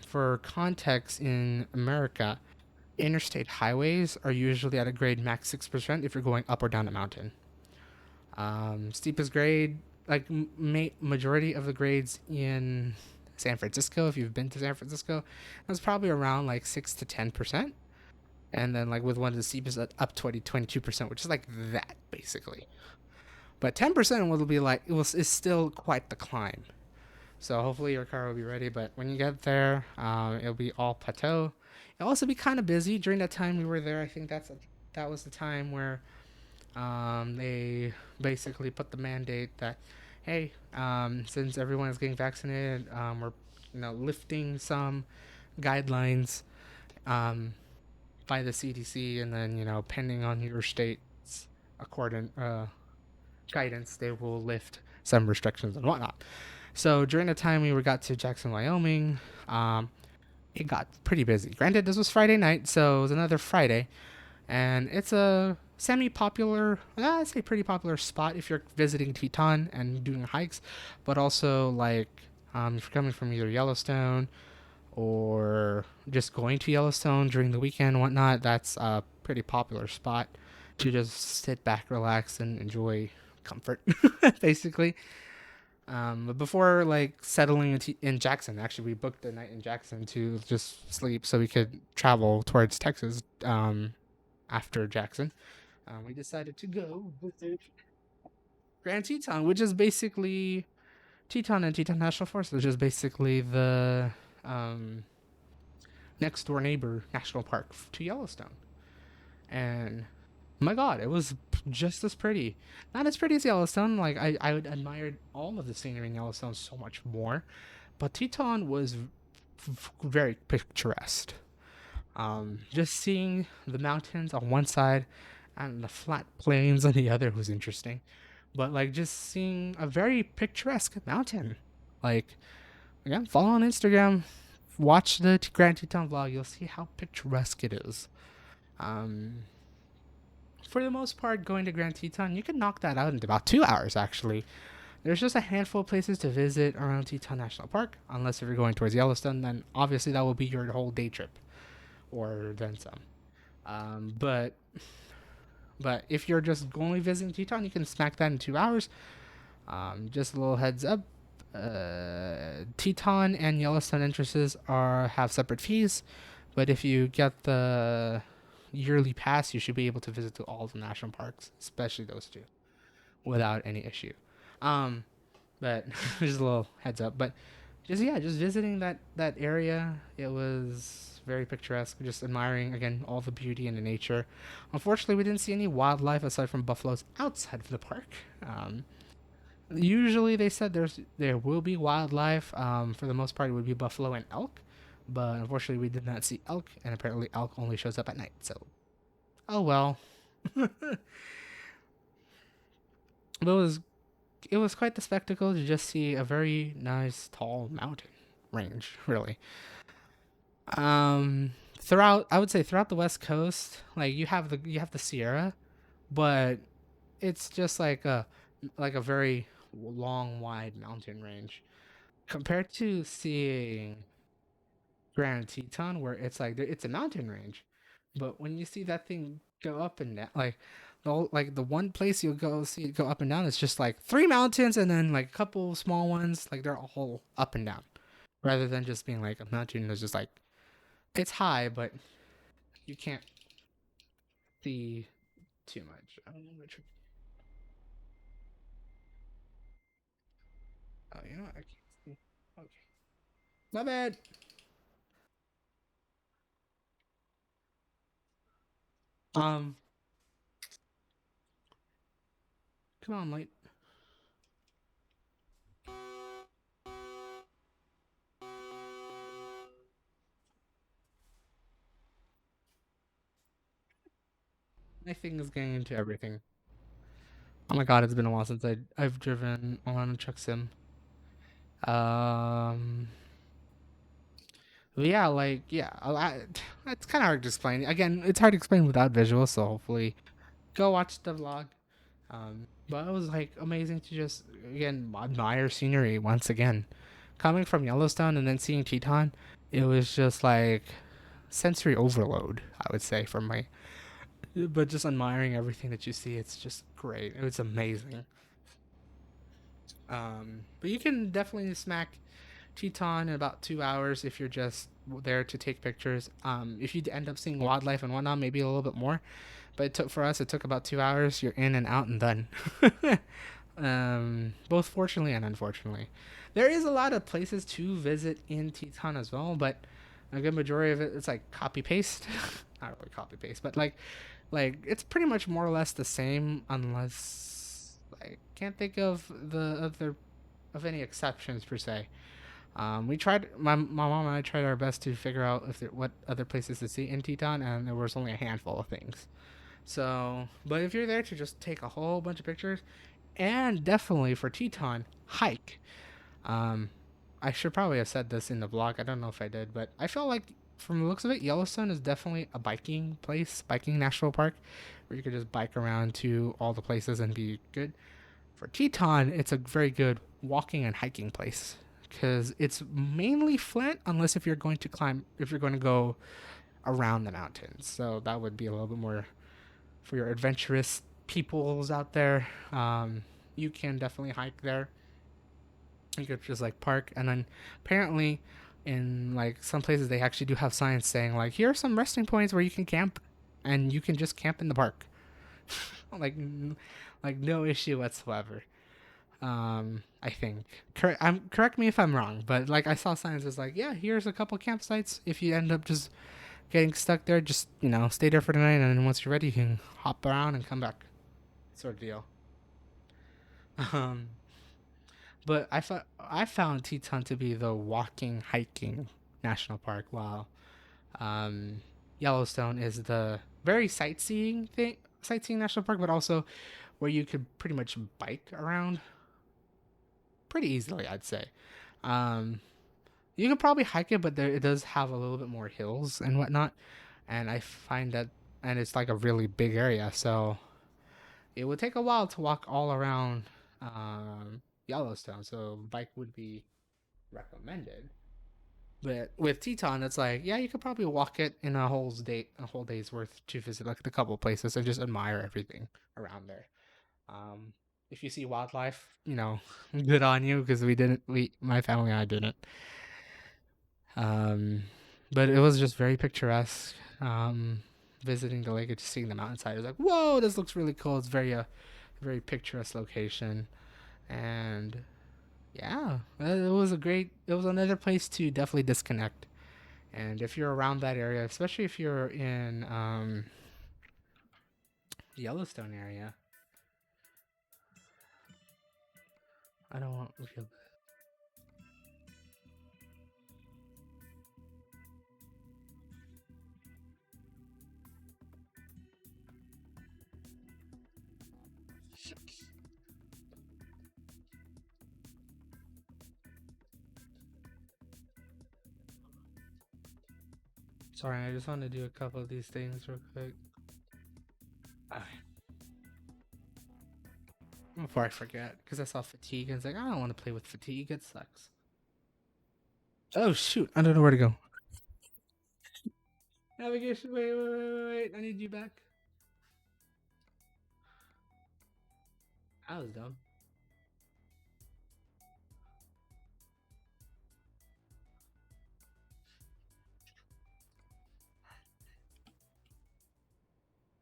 Speaker 1: for context, in America, interstate highways are usually at a grade max 6% if you're going up or down a mountain. Steepest grade, like majority of the grades in San Francisco, if you've been to San Francisco, that's probably around like 6 to 10%. And then like with one of the steepest up 22%, which is like that basically. But 10% will be like is still quite the climb. So hopefully your car will be ready. But when you get there, it'll be all plateau. It'll also be kind of busy during that time we were there. I think that was the time where they basically put the mandate that, hey, since everyone is getting vaccinated, we're lifting some guidelines um, by the CDC, and then pending on your state's accordant guidance, they will lift some restrictions and whatnot. So during the time we got to Jackson, Wyoming, it got pretty busy. Granted, this was Friday night, so it was another Friday, and it's a semi-popular, I'd say pretty popular spot if you're visiting Teton and doing hikes, but also like if you're coming from either Yellowstone or just going to Yellowstone during the weekend and whatnot. That's a pretty popular spot to just sit back, relax, and enjoy comfort, basically. But before like settling in Jackson, actually, we booked a night in Jackson to just sleep so we could travel towards Texas after Jackson. We decided to go visit Grand Teton, which is basically Teton and Teton National Forest, which is basically the um, next door neighbor national park to Yellowstone. And my God, it was just as pretty. Not as pretty as Yellowstone. Like I would admire all of the scenery in Yellowstone so much more, but Teton was very picturesque. Just seeing the mountains on one side and the flat plains on the other was interesting. But like just seeing a very picturesque mountain. Like again, follow on Instagram, watch the Grand Teton vlog. You'll see how picturesque it is. Um, for the most part, going to Grand Teton, you can knock that out in about 2 hours. Actually, there's just a handful of places to visit around Teton National Park. Unless if you're going towards Yellowstone, then obviously that will be your whole day trip, or then some. Um, but but if you're just only visiting Teton, you can smack that in 2 hours. Just a little heads up. Teton and Yellowstone entrances have separate fees, but if you get the yearly pass, you should be able to visit all the national parks, especially those two, without any issue. Um, but just a little heads up. But just visiting that area, it was very picturesque. Just admiring again all the beauty and the nature. Unfortunately, we didn't see any wildlife aside from buffaloes outside of the park. Usually they said there will be wildlife. For the most part, it would be buffalo and elk, but unfortunately, we did not see elk, and apparently, elk only shows up at night. So, oh well. But it was quite the spectacle to just see a very nice tall mountain range, really. Throughout, I would say throughout the West Coast, like you have the Sierra, but it's just like a very long, wide mountain range compared to seeing Grand Teton, where it's like it's a mountain range, but when you see that thing go up and down, like the one place you'll go see it go up and down, it's just like three mountains and then like a couple small ones, like they're all up and down, rather than just being like a mountain that's just like it's high, but you can't see too much. I don't know which. Oh, you know what? I can't see. Okay, my bad. Um, come on, light. My thing is getting into everything. Oh my god, it's been a while since I've driven on a truck sim. Um, yeah, like yeah, it's kind of hard to explain. Again, it's hard to explain without visuals, so hopefully go watch the vlog. But it was like amazing to just again admire scenery once again. Coming from Yellowstone and then seeing Teton, it was just like sensory overload. I would say from my, but just admiring everything that you see, it's just great. It was amazing. But you can definitely smack Teton in about 2 hours if you're just there to take pictures. If you end up seeing wildlife and whatnot, maybe a little bit more. But for us, it took about 2 hours. You're in and out and done. Both fortunately and unfortunately. there is a lot of places to visit in Teton as well, but a good majority of it it's like copy paste. Not really copy paste, but like it's pretty much more or less the same unless I can't think of the other of any exceptions per se. We tried my mom and I tried our best to figure out if there, what other places to see in Teton, and there was only a handful of things. So, but if you're there to just take a whole bunch of pictures, and definitely for Teton, hike. Um, I should probably have said this in the vlog. I don't know if I did, but I felt like from the looks of it, Yellowstone is definitely a biking place, biking national park, where you could just bike around to all the places and be good. For Teton, it's a very good walking and hiking place because it's mainly flat unless if you're going to climb, if you're going to go around the mountains. So that would be a little bit more for your adventurous peoples out there. You can definitely hike there. You could just like park, and then apparently, in like some places, they actually do have signs saying like, here are some resting points where you can camp, and you can just camp in the park. like, like no issue whatsoever. I think. Correct me if I'm wrong, but like I saw signs was like, yeah, here's a couple campsites. If you end up just getting stuck there, just stay there for the night, and then once you're ready, you can hop around and come back, sort of deal. Um, but I found Teton to be the walking hiking national park, while um, Yellowstone is the very sightseeing national park, but also where you could pretty much bike around pretty easily, I'd say. Um, you could probably hike it, but it does have a little bit more hills and whatnot, and I find that, and it's like a really big area, so it would take a while to walk all around Yellowstone. So bike would be recommended. But with Teton, it's like, yeah, you could probably walk it in a whole day's worth to visit like a couple places and just admire everything around there. Um, if you see wildlife, good on you because my family and I didn't. Um, but it was just very picturesque. Visiting the lake and just seeing the mountainside, it was like, whoa, this looks really cool. It's very picturesque location, and yeah, it was another place to definitely disconnect. And if you're around that area, especially if you're in the Yellowstone area, I don't want to feel. Sorry, I just want to do a couple of these things real quick. Okay. Before I forget, because I saw fatigue and it's like, I don't want to play with fatigue. It sucks. Oh shoot, I don't know where to go. Navigation. Wait. I need you back. I was dumb.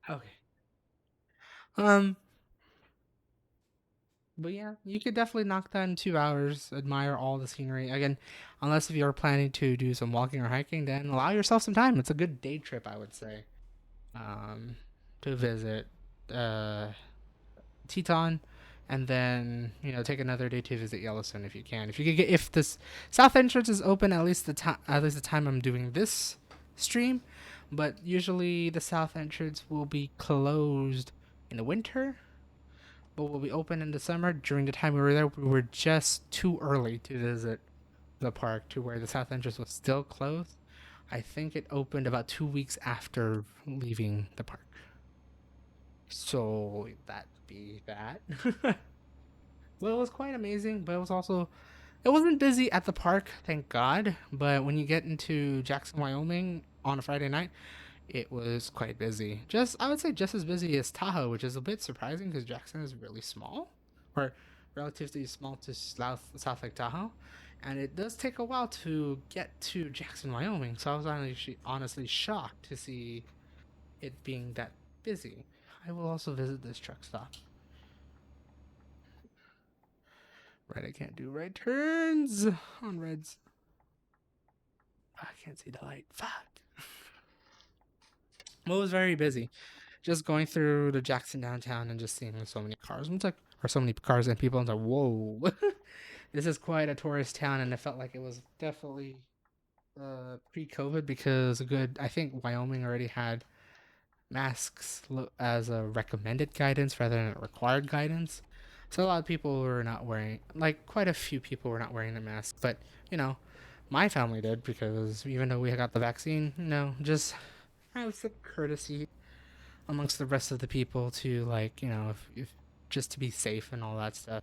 Speaker 1: Okay. Um, but yeah, you could definitely knock that in 2 hours. Admire all the scenery again, unless if you're planning to do some walking or hiking, then allow yourself some time. It's a good day trip, I would say. Um, to visit uh Teton, and then take another day to visit Yellowstone if you can. If you could get if this south entrance is open at least the time I'm doing this stream, but usually the south entrance will be closed in the winter, but will be open in the summer. During the time we were there, we were just too early to visit the park to where the south entrance was still closed. I think it opened about 2 weeks after leaving the park. So that be that. Well, it was quite amazing, but it wasn't busy at the park, thank God. But when you get into Jackson, Wyoming on a Friday night, it was quite busy. I would say just as busy as Tahoe, which is a bit surprising because Jackson is really small, or relatively small to South Lake Tahoe, and it does take a while to get to Jackson, Wyoming. So I was honestly shocked to see it being that busy. I will also visit this truck stop. Right, I can't do right turns on reds. I can't see the light. Fuck. Well, it was very busy. Just going through the Jackson downtown and just seeing so many cars. It's like, or so many cars and people. I was like, whoa, this is quite a tourist town. And it felt like it was definitely pre-COVID because a good, I think Wyoming already had masks as a recommended guidance rather than a required guidance. So a lot of people were not wearing, like quite a few people were not wearing the mask. But you know, my family did because even though we got the vaccine, just I was a courtesy amongst the rest of the people to like if just to be safe and all that stuff.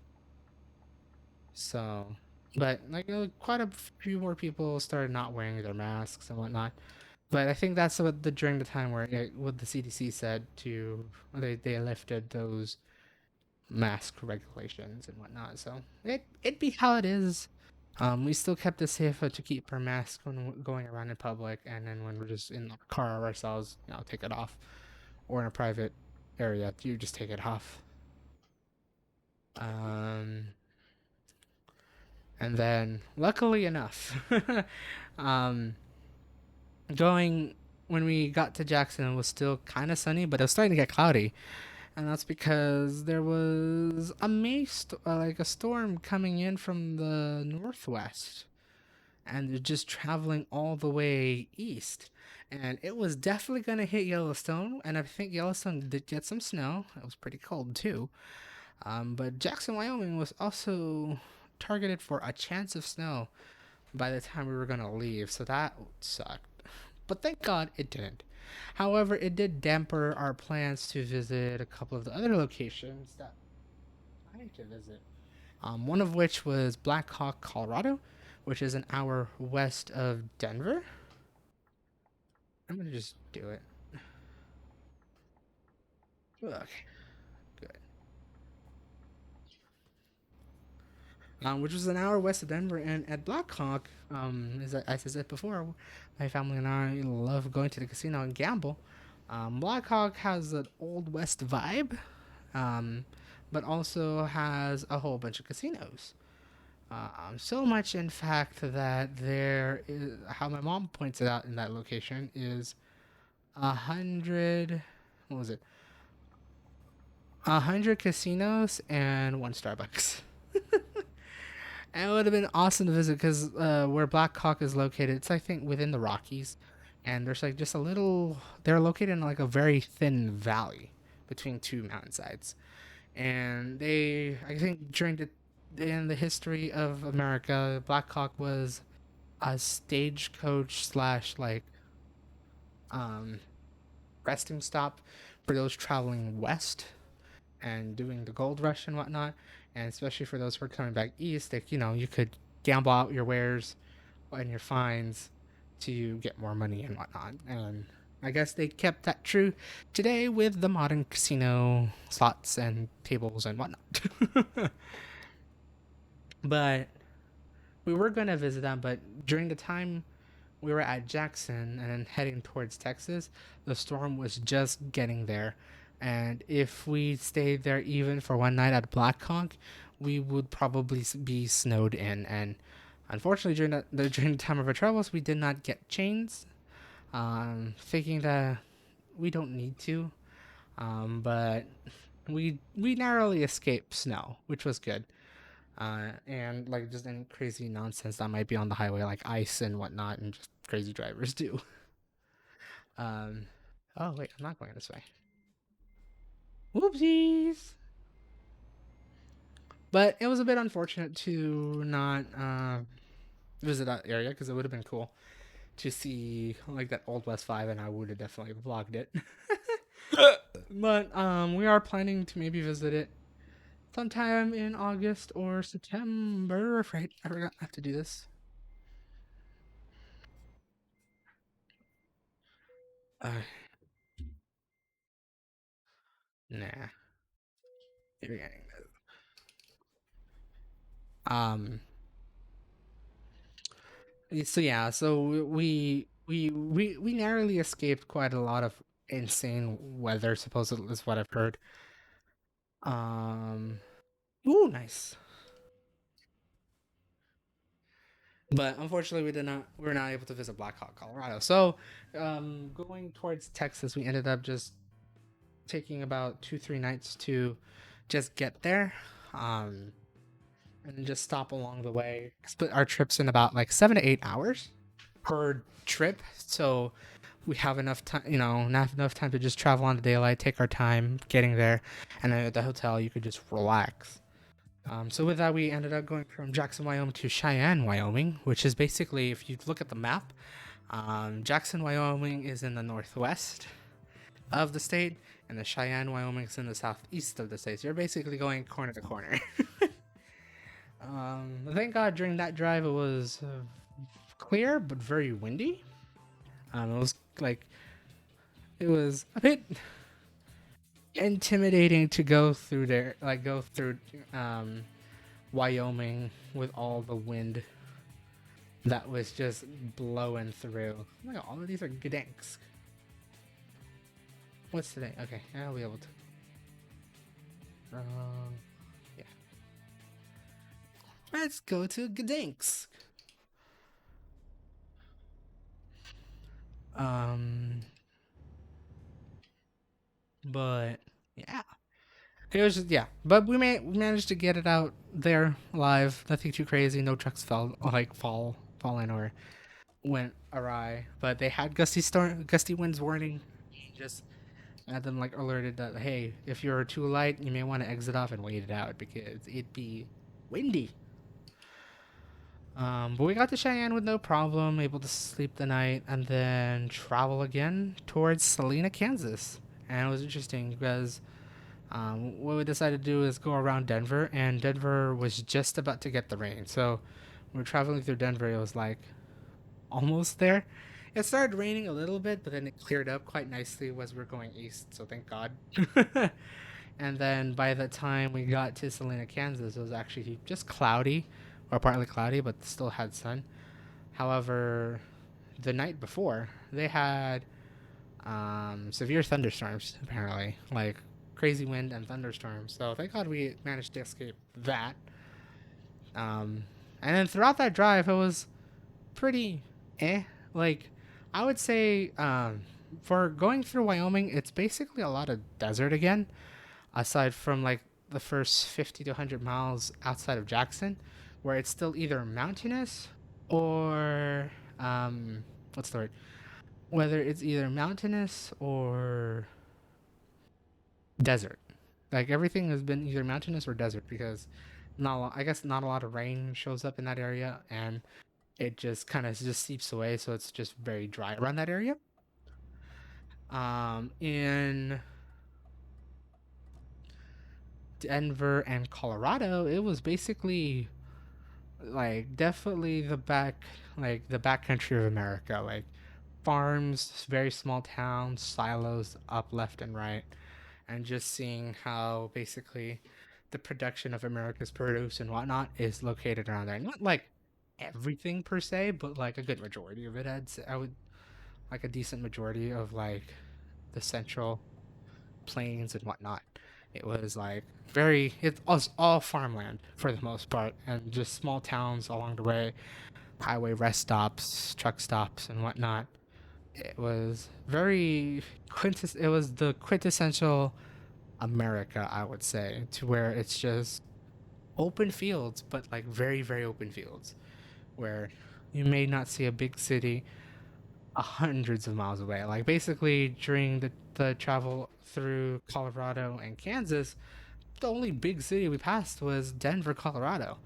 Speaker 1: So, but like quite a few more people started not wearing their masks and whatnot. But I think that's what during the time where what the CDC said to they lifted those mask regulations and whatnot. So it be how it is. We still kept it safer to keep our mask when going around in public, and then when we're just in the car ourselves, take it off, or in a private area, you just take it off. Um, and then, luckily enough, um, going when we got to Jackson, it was still kind of sunny, but it was starting to get cloudy, and that's because there was a like a storm coming in from the northwest, and they're just traveling all the way east. And it was definitely going to hit Yellowstone, and I think Yellowstone did get some snow. It was pretty cold too. But Jackson, Wyoming was also targeted for a chance of snow by the time we were going to leave, so that sucked. But thank God it didn't. However, it did damper our plans to visit a couple of the other locations that I need to visit. One of which was Black Hawk, Colorado, which is an hour west of Denver. I'm gonna just do it. Okay, good. Which was an hour west of Denver, and at Black Hawk, as I said before, my family and I love going to the casino and gamble. Black Hawk has an old west vibe, um, but also has a whole bunch of casinos. So much, in fact, that there is, how my mom points it out in that location, is 100, what was it? 100 casinos and one Starbucks. And it would have been awesome to visit because where Black Hawk is located, it's I think within the Rockies, and there's like just a little. They're located in like a very thin valley between two mountainsides, and I think during the in the history of America, Black Hawk was a stagecoach slash like um resting stop for those traveling west and doing the gold rush and whatnot, and especially for those who are coming back east, like you could gamble out your wares and your fines to get more money and whatnot. And I guess they kept that true today with the modern casino slots and tables and whatnot. But we were gonna visit them, but during the time we were at Jackson and then heading towards Texas, the storm was just getting there. And if we stayed there even for one night at Black Hawk, we would probably be snowed in. And unfortunately, during the time of our travels, we did not get chains, thinking that we don't need to. But we narrowly escaped snow, which was good. And like just any crazy nonsense that might be on the highway, like ice and whatnot, and just crazy drivers do. Um, oh wait, I'm not going this way. Whoopsies! But it was a bit unfortunate to not visit that area because it would have been cool to see like that old West Five, and I would have definitely vlogged it. But we are planning to maybe visit it sometime in August or September. Right, I forgot I have to do this. Uh, nah, you're getting this. Um. So yeah, so we narrowly escaped quite a lot of insane weather. Supposedly, is what I've heard. Um. Ooh, nice. But unfortunately, we were not able to visit Black Hawk, Colorado. So, going towards Texas, we ended up just taking about 2 3 nights to just get there, um, and just stop along the way. Split our trips in about like 7 to 8 hours per trip, so we have enough time, not enough time to just travel on the daylight, take our time getting there, and then at the hotel you could just relax. So with that, we ended up going from Jackson, Wyoming to Cheyenne, Wyoming, which is basically, if you look at the map, Jackson, Wyoming is in the northwest of the state, and the Cheyenne, Wyoming is in the southeast of the state. So you're basically going corner to corner. Thank God during that drive it was clear but very windy. It was like it was a bit intimidating to go through there, like go through Wyoming with all the wind that was just blowing through. Oh my God, all of these are Gdansk. What's today? Okay, I'll be able to. Yeah. Let's go to Gdansk. Um, but yeah, it was just, yeah. But we managed to get it out there live. Nothing too crazy. No trucks fallen or went awry. But they had gusty winds warning. Just had them like alerted that, hey, if you're too light, you may want to exit off and wait it out because it'd be windy. But we got to Cheyenne with no problem, able to sleep the night, and then travel again towards Salina, Kansas. And it was interesting because what we decided to do is go around Denver, and Denver was just about to get the rain. So we were traveling through Denver, it was like almost there. It started raining a little bit, but then it cleared up quite nicely as we are going east, so thank God. And then by the time we got to Salina, Kansas, it was actually just cloudy, or partly cloudy, but still had sun. However, the night before, they had severe thunderstorms, apparently. Like crazy wind and thunderstorms. So thank God we managed to escape that. Um, and then throughout that drive, it was pretty Like, I would say for going through Wyoming, it's basically a lot of desert again, aside from like the first 50 to 100 miles outside of Jackson, where it's still either mountainous or, what's the word? Whether it's either mountainous or desert. Like, everything has been either mountainous or desert because I guess not a lot of rain shows up in that area, and it just kind of just seeps away, so it's just very dry around that area. In Denver and Colorado, it was basically like definitely the back country of America, like farms, very small towns, silos up left and right, and just seeing how basically the production of America's produce and whatnot is located around there. Not like everything per se, but like a good majority of it. I would like a decent majority of like the central plains and whatnot. It was like it was all farmland for the most part, and just small towns along the way, highway rest stops, truck stops, and whatnot. It was it was the quintessential America, I would say, to where it's just open fields, but like very, very open fields, where you may not see a big city hundreds of miles away. Like basically during the travel through Colorado and Kansas, the only big city we passed was Denver, Colorado,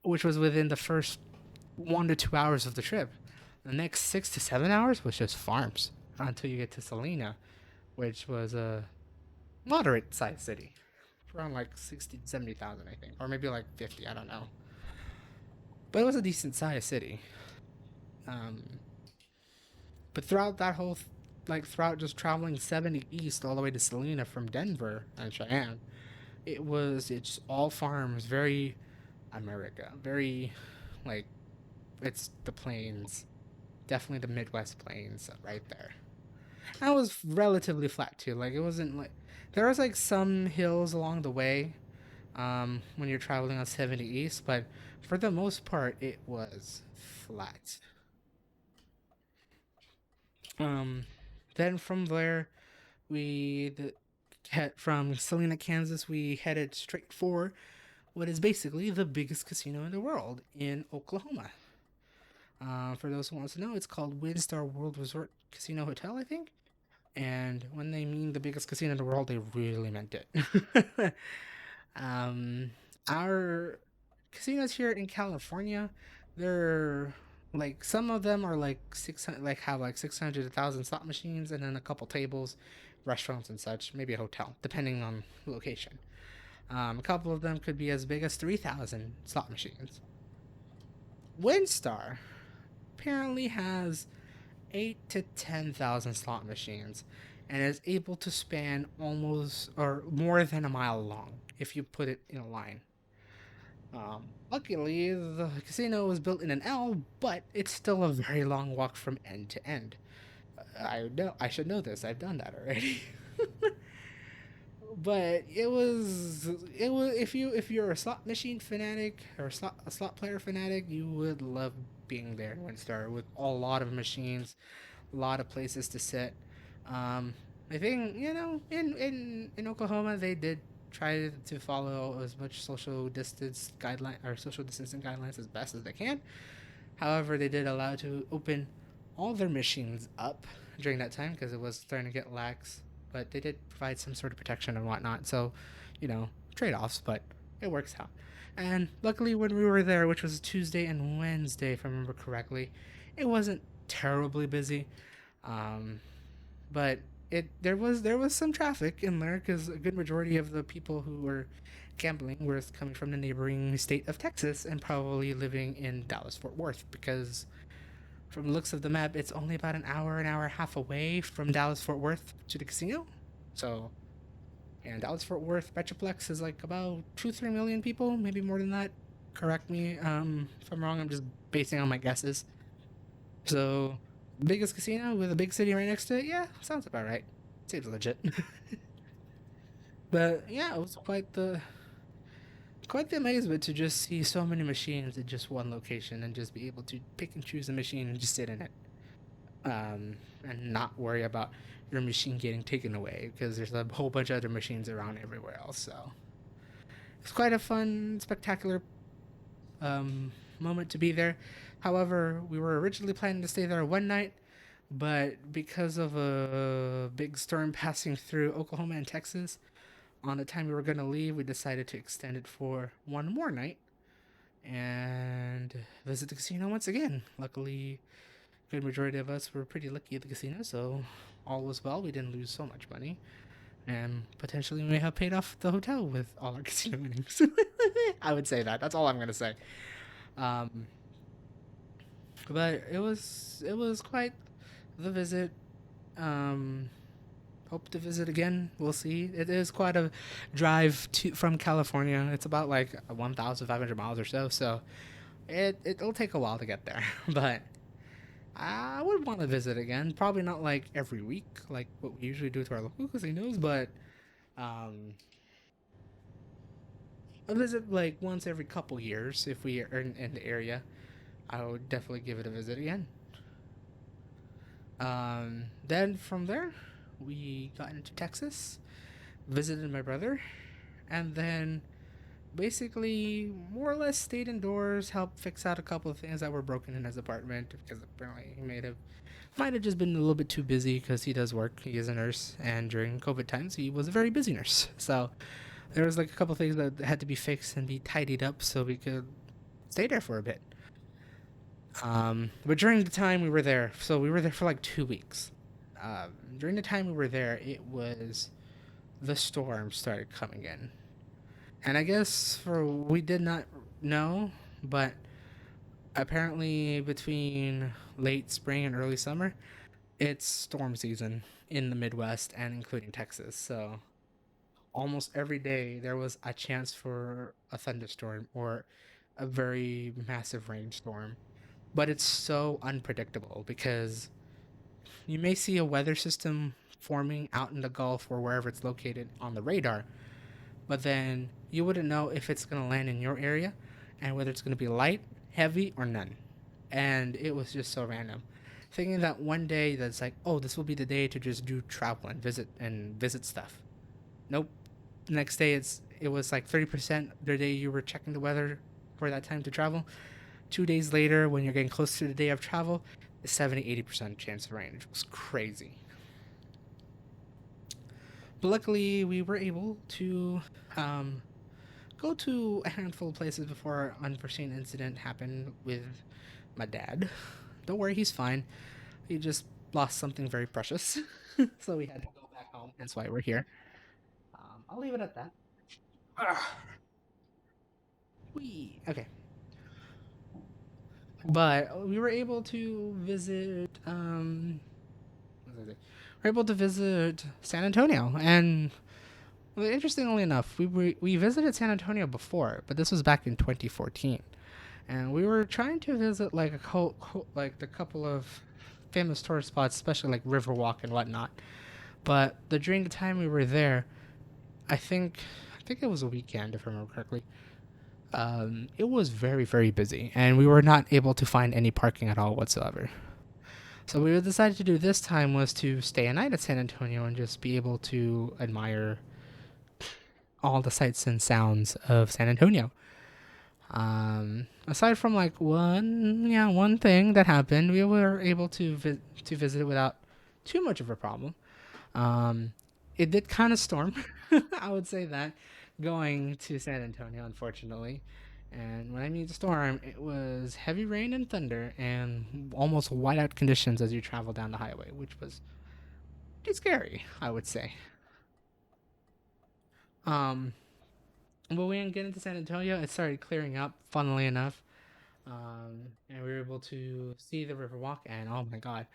Speaker 1: which was within the first 1 to 2 hours of the trip. The next 6 to 7 hours was just farms until you get to Salina, which was a moderate sized city, around like 60 to 70,000, I think, or maybe like 50, I don't know. But it was a decent sized city. Um, but throughout that throughout just traveling 70 east all the way to Salina from Denver and Cheyenne, it's all farms, very America, very like it's the plains, definitely the Midwest plains right there. And it was relatively flat too. Like it wasn't like there was like some hills along the way when you're traveling on 70 east, but for the most part it was flat. Um, then from there, from Salina, Kansas, we headed straight for what is basically the biggest casino in the world in Oklahoma. For those who want to know, it's called WinStar World Resort Casino Hotel, I think. And when they mean the biggest casino in the world, they really meant it. um, our casinos here in California, they're like some of them are like 600, like have like 600 to 1,000 slot machines, and then a couple tables, restaurants and such, maybe a hotel, depending on the location. A couple of them could be as big as 3,000 slot machines. WinStar apparently has 8 to 10,000 slot machines and is able to span almost or more than a mile long if you put it in a line. Luckily, the casino was built in an L, but it's still a very long walk from end to end. I should know this. I've done that already. But it was if you're a slot machine fanatic or a slot player fanatic, you would love being there in WinStar with a lot of machines, a lot of places to sit. Um, I think in Oklahoma they did try to follow as much social distancing guidelines as best as they can. However, they did allow to open all their machines up during that time because it was starting to get lax. But they did provide some sort of protection and whatnot. So, trade offs, but it works out. And luckily, when we were there, which was Tuesday and Wednesday, if I remember correctly, it wasn't terribly busy. Um, but there was some traffic in there because a good majority of the people who were gambling were coming from the neighboring state of Texas and probably living in Dallas Fort Worth because from the looks of the map, it's only about an hour and a half away from Dallas Fort Worth to the casino. So, and Dallas Fort Worth Metroplex is like about 2-3 million people, maybe more than that. Correct me if I'm wrong. I'm just basing on my guesses. So, biggest casino with a big city right next to it. Yeah, sounds about right. Seems legit. But yeah, it was quite the amazement to just see so many machines at just one location and just be able to pick and choose a machine and just sit in it, and not worry about your machine getting taken away because there's a whole bunch of other machines around everywhere else. So it's quite a fun, spectacular moment to be there. However, we were originally planning to stay there one night, but because of a big storm passing through Oklahoma and Texas, on the time we were going to leave, we decided to extend it for one more night and visit the casino once again. Luckily, good majority of us were pretty lucky at the casino, so all was well. We didn't lose so much money, and potentially we may have paid off the hotel with all our casino winnings. I would say that. That's all I'm gonna say. Um, but it was quite the visit. Um, Hope to visit again. We'll see. It is quite a drive to from California. It's about like 1,500 miles or so. So it'll take a while to get there, but I would want to visit again. Probably not like every week, like what we usually do to our local casinos, but um, a visit like once every couple years if we are in the area. I would definitely give it a visit again. Then from there, we got into Texas, visited my brother, and then basically more or less stayed indoors, helped fix out a couple of things that were broken in his apartment because apparently he might have just been a little bit too busy because he does work. He is a nurse, and during COVID times, he was a very busy nurse. So there was like a couple of things that had to be fixed and be tidied up so we could stay there for a bit. But during the time we were there, so we were there for like 2 weeks. During the time we were there, it was the storm started coming in, and I guess for we did not know, but apparently between late spring and early summer, it's storm season in the Midwest and including Texas. So almost every day there was a chance for a thunderstorm or a very massive rainstorm. But it's so unpredictable because you may see a weather system forming out in the Gulf or wherever it's located on the radar, but then you wouldn't know if it's going to land in your area and whether it's going to be light, heavy, or none. and it was just so random. Thinking that one day that's like, oh, this will be the day to just do travel and visit stuff. Nope. Next day it was like 30% the day you were checking the weather for that time to travel. 2 days later, when you're getting close to the day of travel, it's 70-80% chance of rain. It was crazy. But luckily, we were able to um, go to a handful of places before an unforeseen incident happened with my dad. Don't worry, he's fine. He just lost something very precious. So we had to go back home. That's why we're here. I'll leave it at that. Whee! Okay. But we were able to visit. We were able to visit San Antonio, and well, interestingly enough, we visited San Antonio before, but this was back in 2014, and we were trying to visit like like the couple of famous tourist spots, especially like Riverwalk and whatnot. But during the time we were there, I think I think it was a weekend if I remember correctly. It was very busy, and we were not able to find any parking at all whatsoever. So what we decided to do this time was to stay a night at San Antonio and just be able to admire all the sights and sounds of San Antonio. Aside from like one thing that happened, we were able to visit it without too much of a problem. Um, it did kind of storm, I would say that, going to San Antonio, unfortunately. And when I mean storm, it was heavy rain and thunder and almost whiteout conditions as you travel down the highway, which was pretty scary, I would say. Um, but we didn't get into San Antonio. It started clearing up, funnily enough. And we were able to see the Riverwalk. And oh my god,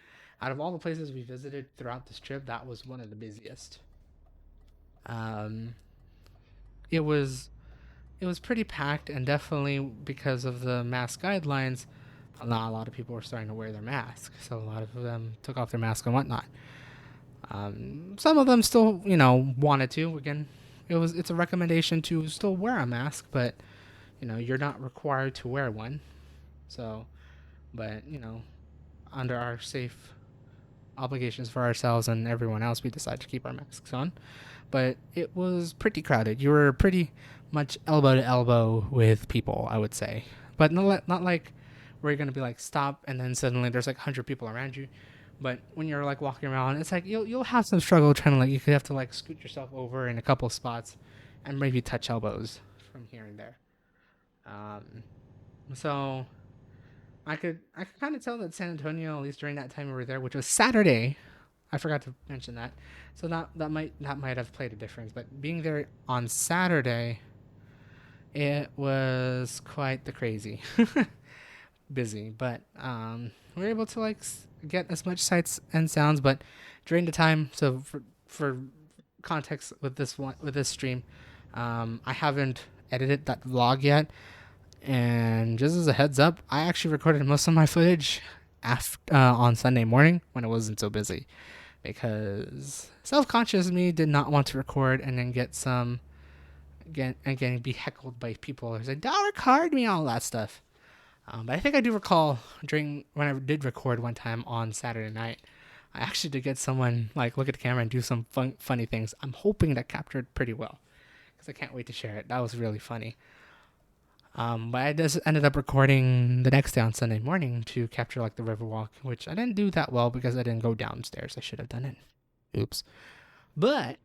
Speaker 1: out of all the places we visited throughout this trip, that was one of the busiest. Um, it was it was pretty packed, and definitely because of the mask guidelines, not a lot of people were starting to wear their masks. So a lot of them took off their mask and whatnot. Some of them still, wanted to. Again, it's a recommendation to still wear a mask, but you're not required to wear one. So, but under our safe obligations for ourselves and everyone else, we decided to keep our masks on. But it was pretty crowded. You were pretty much elbow to elbow with people, I would say. But not like where you're gonna be like stop and then suddenly there's like 100 people around you. But when you're like walking around, it's like you'll have some struggle trying to like you could have to like scoot yourself over in a couple spots, and maybe touch elbows from here and there. Um, so I could kind of tell that San Antonio, at least during that time we were there, which was Saturday. I forgot to mention that. So that might have played a difference. But being there on Saturday, it was quite the crazy, busy. But we were able to like get as much sights and sounds. But during the time, so for context with this stream, I haven't edited that vlog yet. And just as a heads up, I actually recorded most of my footage after on Sunday morning when it wasn't so busy, because self-conscious me did not want to record and then get some again be heckled by people who said don't record me, all that stuff. But I think I do recall during when I did record one time on Saturday night, I actually did get someone like look at the camera and do some funny things. I'm hoping that captured pretty well because I can't wait to share it. That was really funny. But I just ended up recording the next day on Sunday morning to capture like the Riverwalk, which I didn't do that well because I didn't go downstairs. I should have done it. Oops. But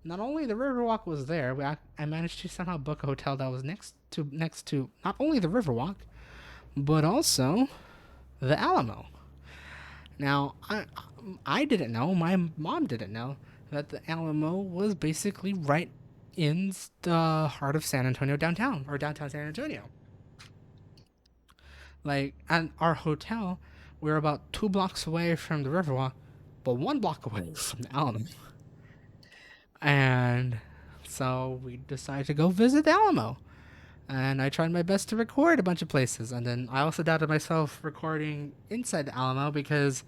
Speaker 1: not only the Riverwalk was there, but I managed to somehow book a hotel that was next to not only the Riverwalk, but also the Alamo. Now I didn't know, my mom didn't know that the Alamo was basically right in the heart of San Antonio downtown or downtown San Antonio. Like at our hotel, we were about 2 blocks away from the Riverwalk, but 1 block away from the Alamo. And so we decided to go visit the Alamo. And I tried my best to record a bunch of places. And then I also doubted myself recording inside the Alamo because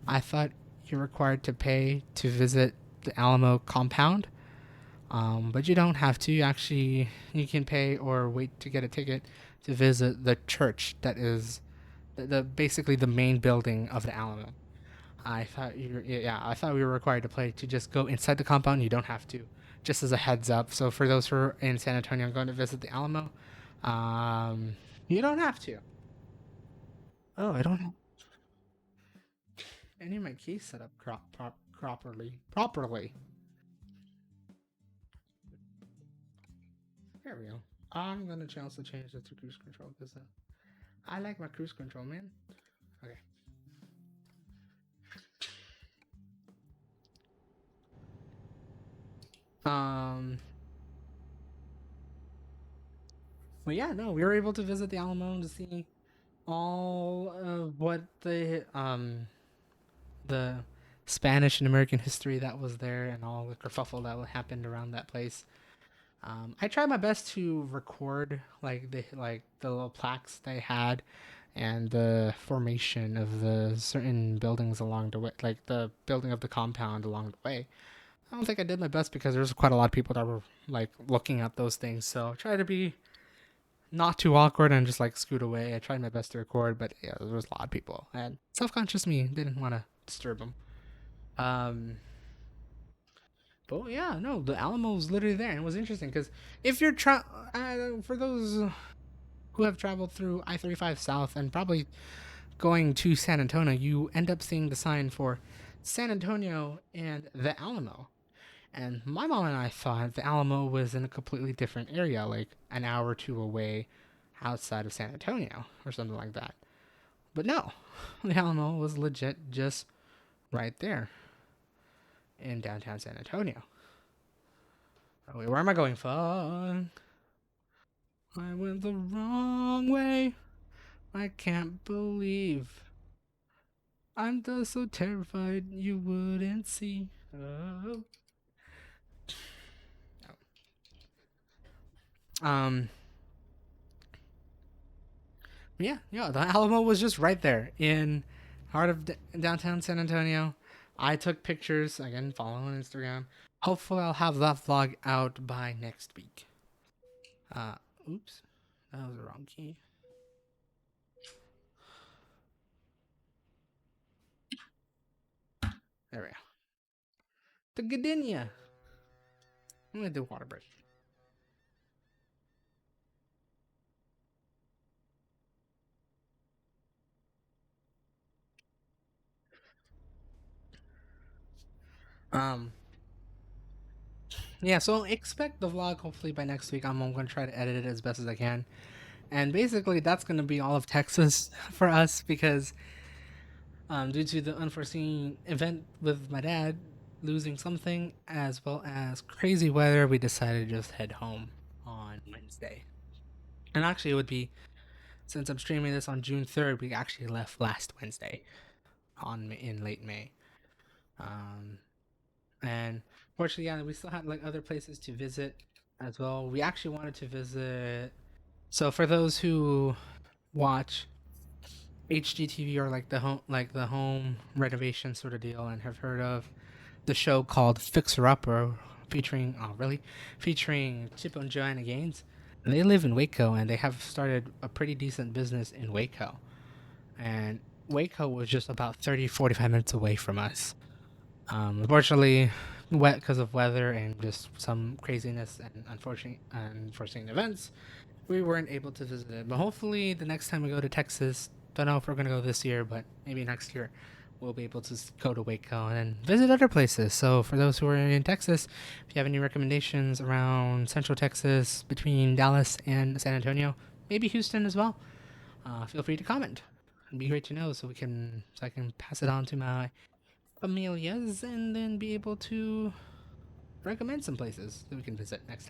Speaker 1: I thought you're required to pay to visit the Alamo compound. But you don't have to. You can pay or wait to get a ticket to visit the church that is the basically the main building of the Alamo. I thought we were required to play to just go inside the compound. You don't have to. Just as a heads up. So for those who are in San Antonio going to visit the Alamo, um, you don't have to. Oh, I don't have any of my keys set up properly. Properly. There we go. I'm gonna also change it to cruise control because I like my cruise control, man. Okay. Um. Well, yeah, no, we were able to visit the Alamo to see all of what the Spanish and American history that was there and all the kerfuffle that happened around that place. I tried my best to record like the little plaques they had and the formation of the certain buildings along the way, like the building of the compound along the way. I don't think I did my best because there was quite a lot of people that were like looking at those things. So I tried to be not too awkward and just like scoot away. I tried my best to record, but yeah, there was a lot of people and self-conscious me didn't want to disturb them. Um, but yeah, no, the Alamo was literally there, and it was interesting because if you're for those who have traveled through I-35 South and probably going to San Antonio, you end up seeing the sign for San Antonio and the Alamo. And my mom and I thought the Alamo was in a completely different area, like an hour or two away outside of San Antonio or something like that. But no, the Alamo was legit just right there in downtown San Antonio. Oh, wait, where am I going? Fuck. I went the wrong way. I can't believe. I'm just so terrified you wouldn't see. Oh. Um. Yeah, yeah. The Alamo was just right there in heart of downtown San Antonio. I took pictures. Again, follow on Instagram. Hopefully, I'll have that vlog out by next week. Uh, oops, that was the wrong key. There we go. The Gardenia. I'm gonna do water break. Um, yeah. So expect the vlog hopefully by next week. I'm gonna try to edit it as best as I can, and basically that's gonna be all of Texas for us because due to the unforeseen event with my dad losing something as well as crazy weather, we decided to just head home on Wednesday. And actually, it would be since I'm streaming this on June 3rd, we actually left last Wednesday on in late May. Um, and fortunately, yeah, we still had like other places to visit as well. We actually wanted to visit. So for those who watch HGTV or like the home renovation sort of deal and have heard of the show called Fixer Upper, featuring featuring Chip and Joanna Gaines. They live in Waco and they have started a pretty decent business in Waco. And Waco was just about 30, 45 minutes away from us. Unfortunately, wet because of weather and just some craziness and unforeseen events, we weren't able to visit it. But hopefully, the next time we go to Texas, don't know if we're gonna go this year, but maybe next year, we'll be able to go to Waco and visit other places. So for those who are in Texas, if you have any recommendations around Central Texas between Dallas and San Antonio, maybe Houston as well, feel free to comment. It'd be great to know so I can pass it on to my familias and then be able to recommend some places that we can visit next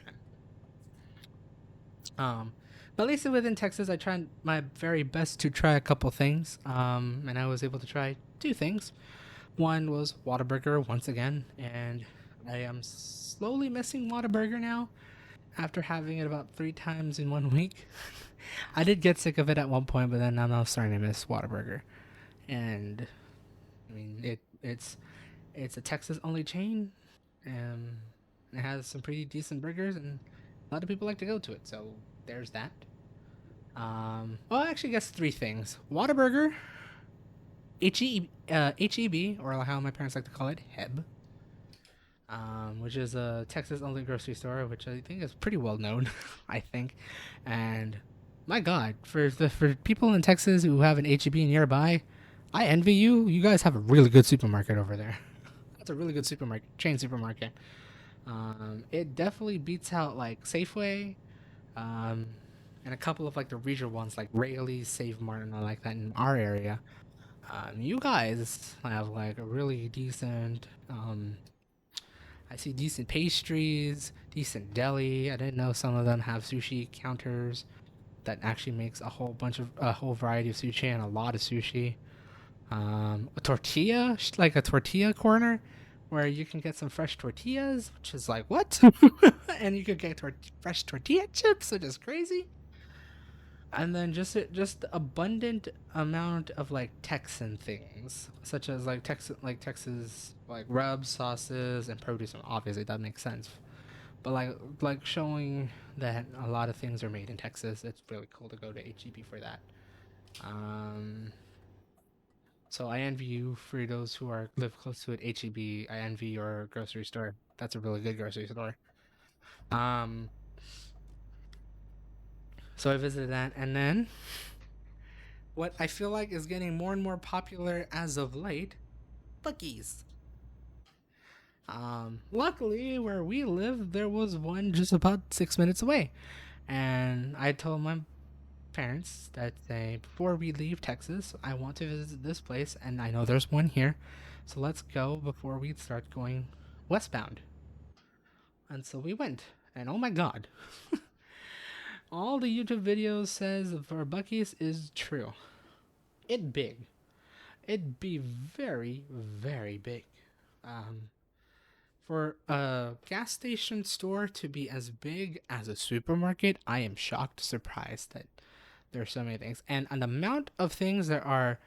Speaker 1: time. But at least within Texas, I tried my very best to try a couple things. And I was able to try two things. One was Whataburger once again, and I am slowly missing Whataburger now after having it about 3 times in 1 week. I did get sick of it at one point, but then I'm now starting to miss Whataburger. And I mean, it's a Texas only chain. Um, it has some pretty decent burgers, and a lot of people like to go to it. So there's that. Well, I actually guess three things: Whataburger, HEB, or how my parents like to call it, Heb, which is a Texas only grocery store, which I think is pretty well known, I think. And my God, for people in Texas who have an HEB nearby, I envy you. You guys have a really good supermarket over there. That's a really good supermarket, chain supermarket. It definitely beats out like Safeway, um, and a couple of like the regional ones like Rayleigh's, Save Mart, and all like that in our area. You guys have like a really decent. I see decent pastries, decent deli. I didn't know some of them have sushi counters that actually makes a whole variety of sushi and a lot of sushi. A tortilla, like a tortilla corner, where you can get some fresh tortillas, which is like what? And you could get fresh tortilla chips, which is crazy. And then just abundant amount of like Texan things, such as like Texas like rubs, sauces, and produce. And obviously, that makes sense. But like showing that a lot of things are made in Texas. It's really cool to go to HEB for that. Um, so I envy you for those who are live close to an HEB. I envy your grocery store. That's a really good grocery store. Um, so I visited that, and then what I feel like is getting more and more popular as of late, Buc-ee's. Luckily, where we live, there was one just about 6 minutes away, and I told my parents that before we leave Texas, I want to visit this place, and I know there's one here, so let's go before we start going westbound. And so we went, and oh my God, all the YouTube videos says for Buc-ee's is true. It big. It'd be very, very big. Um, for a gas station store to be as big as a supermarket, I am shocked, surprised that there are so many things, and an amount of things that are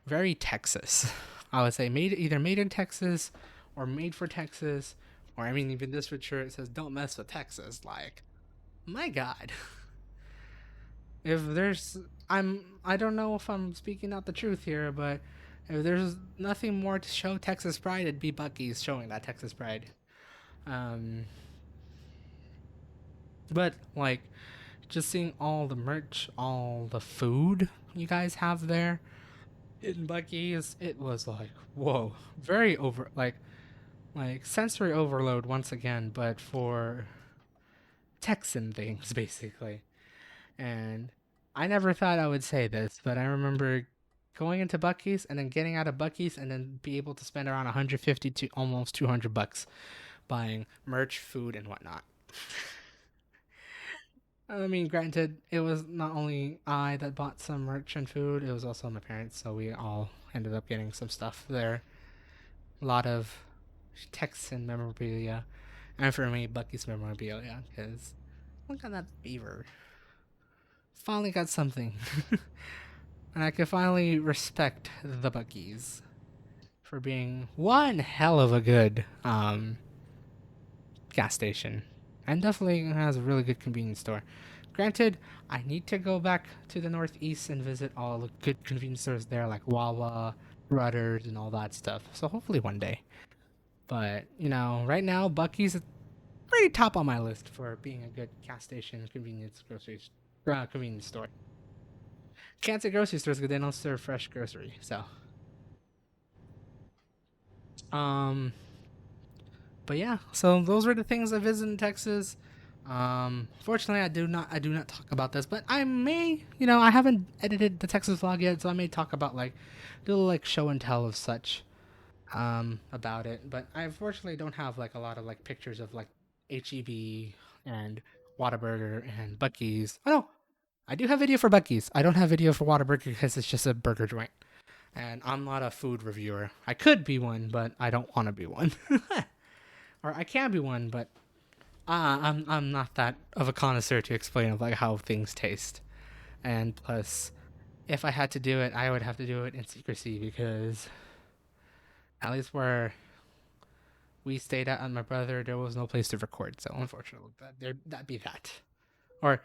Speaker 1: very Texas. I would say made in Texas, or made for Texas, or I mean even this picture it says "Don't mess with Texas." Like, my God, if there's I don't know if I'm speaking out the truth here, but if there's nothing more to show Texas pride, it'd be Buc-ee's showing that Texas pride. Um, but like just seeing all the merch, all the food you guys have there in Buc-ee's, it was like whoa, very like sensory overload once again, but for Texan things basically. And I never thought I would say this, but I remember going into Buc-ee's and then getting out of Buc-ee's and then be able to spend around 150 to almost $200 buying merch, food, and whatnot. I mean, granted, it was not only I that bought some merch and food; it was also my parents. So we all ended up getting some stuff there. A lot of Texan memorabilia, and for me, Buc-ee's memorabilia. Because look at that beaver! Finally got something, and I can finally respect the Buc-ee's for being one hell of a good gas station, and definitely has a really good convenience store. Granted, I need to go back to the Northeast and visit all the good convenience stores there, like Wawa, Rudders, and all that stuff. So hopefully one day. But right now, Buc-ee's is pretty top on my list for being a good gas station, convenience store. Can't say grocery stores because they don't serve fresh grocery. So, um, but yeah, so those were the things I visited in Texas. Fortunately, I do not talk about this, but I may, I haven't edited the Texas vlog yet, so I may talk about like little like show and tell of such about it. But I unfortunately don't have like a lot of like pictures of like HEB and Whataburger and Buc-ee's. Oh no, I do have video for Buc-ee's. I don't have video for Whataburger because it's just a burger joint, and I'm not a food reviewer. I could be one, but I don't want to be one. Or I can be one, but I'm not that of a connoisseur to explain of like how things taste. And plus, if I had to do it, I would have to do it in secrecy because at least where we stayed at my brother, there was no place to record. So unfortunately, that'd be that. Or,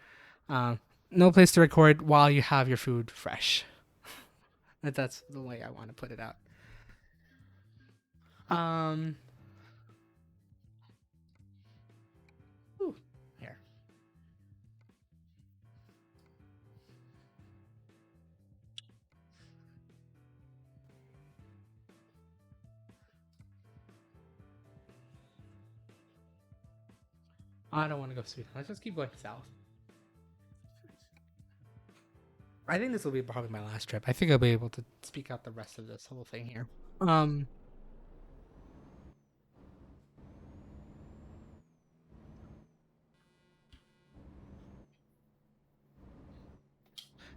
Speaker 1: um, no place to record while you have your food fresh. That's the way I want to put it out. Um, ooh, here. I don't want to go Sweden. Let's just keep going south. I think this will be probably my last trip. I think I'll be able to speak out the rest of this whole thing here. Um,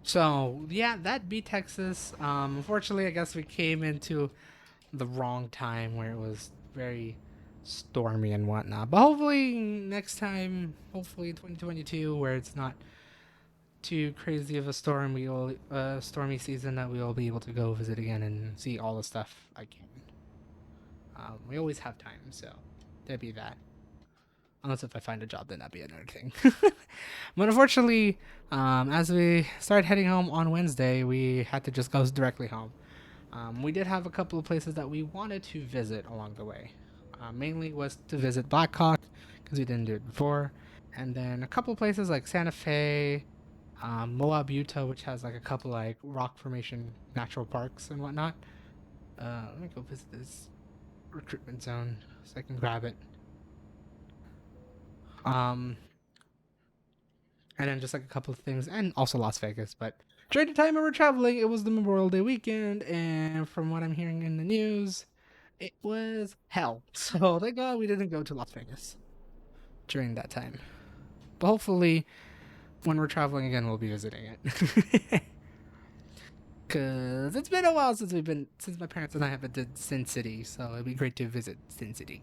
Speaker 1: so yeah, that beat Texas. Unfortunately, I guess we came into the wrong time where it was very stormy and whatnot. But hopefully next time, hopefully 2022, where it's not too crazy of a storm, we will stormy season, that we will be able to go visit again and see all the stuff I can. We always have time, so there'd be that. Unless if I find a job, then that'd be another thing. But unfortunately, as we started heading home on Wednesday, we had to just go directly home. We did have a couple of places that we wanted to visit along the way. Mainly was to visit Blackhawk because we didn't do it before, and then a couple of places like Santa Fe, Moab, Utah, which has like a couple like rock formation natural parks and whatnot. Let me go visit this recruitment zone so I can grab it. Um, and then just like a couple of things, and also Las Vegas. But during the time we were traveling, it was the Memorial Day weekend, and from what I'm hearing in the news, it was hell. So thank God we didn't go to Las Vegas during that time. But hopefully, when we're traveling again, we'll be visiting it. Cause it's been a while since my parents and I have been to Sin City, so it'd be great to visit Sin City.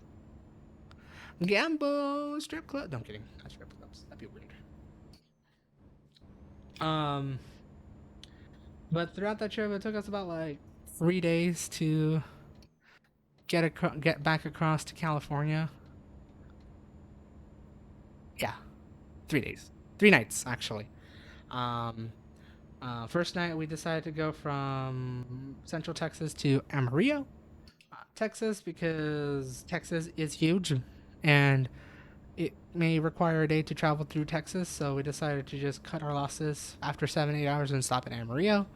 Speaker 1: Gambo strip club. No, I'm kidding. Not strip clubs. That'd be weird. Um, but throughout that trip, it took us about like 3 days to get back across to California. Yeah, 3 days, 3 nights actually. Um, first night we decided to go from Central Texas to Amarillo, Texas, because Texas is huge, and it may require a day to travel through Texas. So we decided to just cut our losses after 7 8 hours and stop at Amarillo,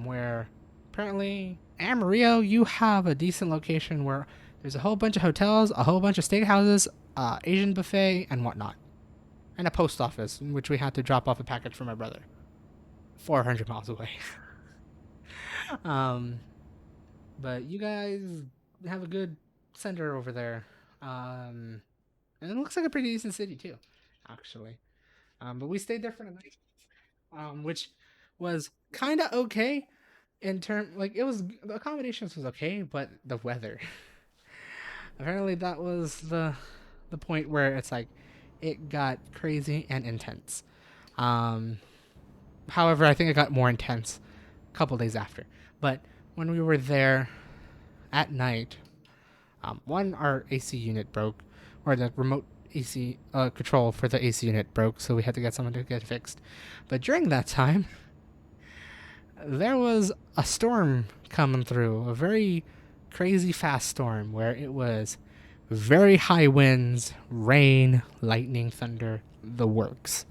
Speaker 1: where apparently Amarillo, you have a decent location where there's a whole bunch of hotels, a whole bunch of steakhouses, Asian buffet, and whatnot, and a post office in which we had to drop off a package for my brother, 400 miles away. um, but you guys have a good center over there, and it looks like a pretty decent city too, actually. But we stayed there for the night, which was kind of okay in term like it was the accommodations was okay, but the weather. Apparently that was the point where it's like it got crazy and intense. Um, however, I think it got more intense a couple days after. But when we were there at night, one our AC unit broke, or the remote AC control for the AC unit broke, so we had to get someone to get it fixed. But during that time, there was a storm coming through, a very crazy fast storm where it was very high winds, rain, lightning, thunder, the works.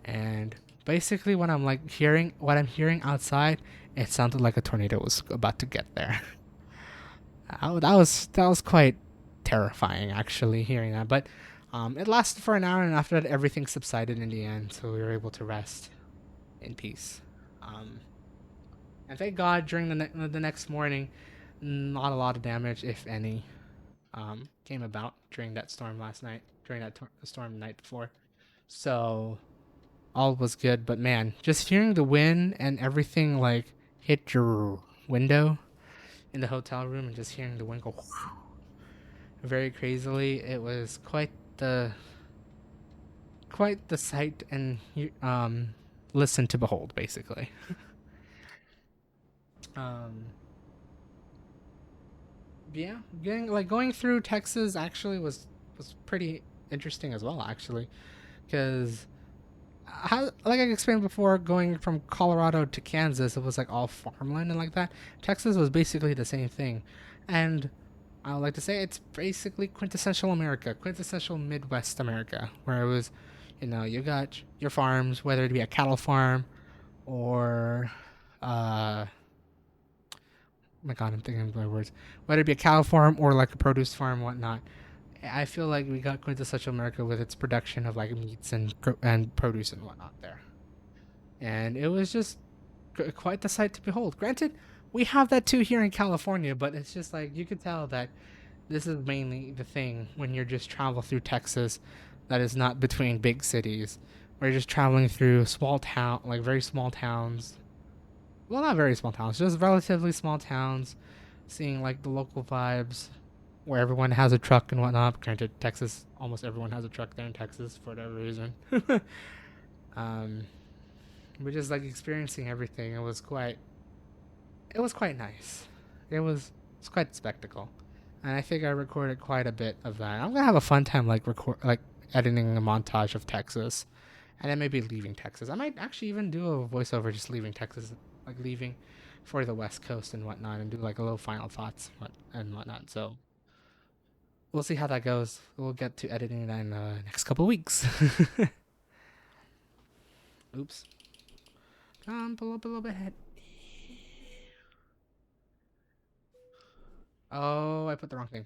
Speaker 1: And basically what I'm hearing outside, it sounded like a tornado was about to get there. That was quite terrifying actually hearing that, but it lasted for an hour, and after that everything subsided in the end, so we were able to rest in peace. Um, and thank God during the next morning, not a lot of damage, if any, came about during that storm last night, during that storm the night before. So all was good. But man, just hearing the wind and everything like hit your window in the hotel room, and just hearing the wind go very crazily, it was quite the sight and listen to behold, basically. Um, yeah, going through Texas actually was pretty interesting as well, actually, because like I explained before, going from Colorado to Kansas, it was like all farmland and like that. Texas was basically the same thing, and I would like to say it's basically quintessential America, quintessential Midwest America, where it was, you got your farms, whether it be a cattle farm or, oh my God, I'm thinking of my words, whether it be a cattle farm or like a produce farm, whatnot. I feel like we got quintessential America with its production of like meats and produce and whatnot there, and it was just quite the sight to behold. Granted, we have that too here in California, but it's just like you could tell that this is mainly the thing when you're just travel through Texas, that is not between big cities. We're just traveling through small town, like very small towns. Well, not very small towns, just relatively small towns, seeing like the local vibes, where everyone has a truck and whatnot. Granted, Texas, almost everyone has a truck there in Texas for whatever reason. um, we're just like experiencing everything. It was quite nice. It's quite a spectacle, and I think I recorded quite a bit of that. I'm gonna have a fun time like editing a montage of Texas, and then maybe leaving Texas. I might actually even do a voiceover just leaving Texas, like leaving for the West Coast and whatnot, and do like a little final thoughts and whatnot. So we'll see how that goes. We'll get to editing that in the next couple weeks. Oops. Pull up a little bit ahead. Oh, I put the wrong thing.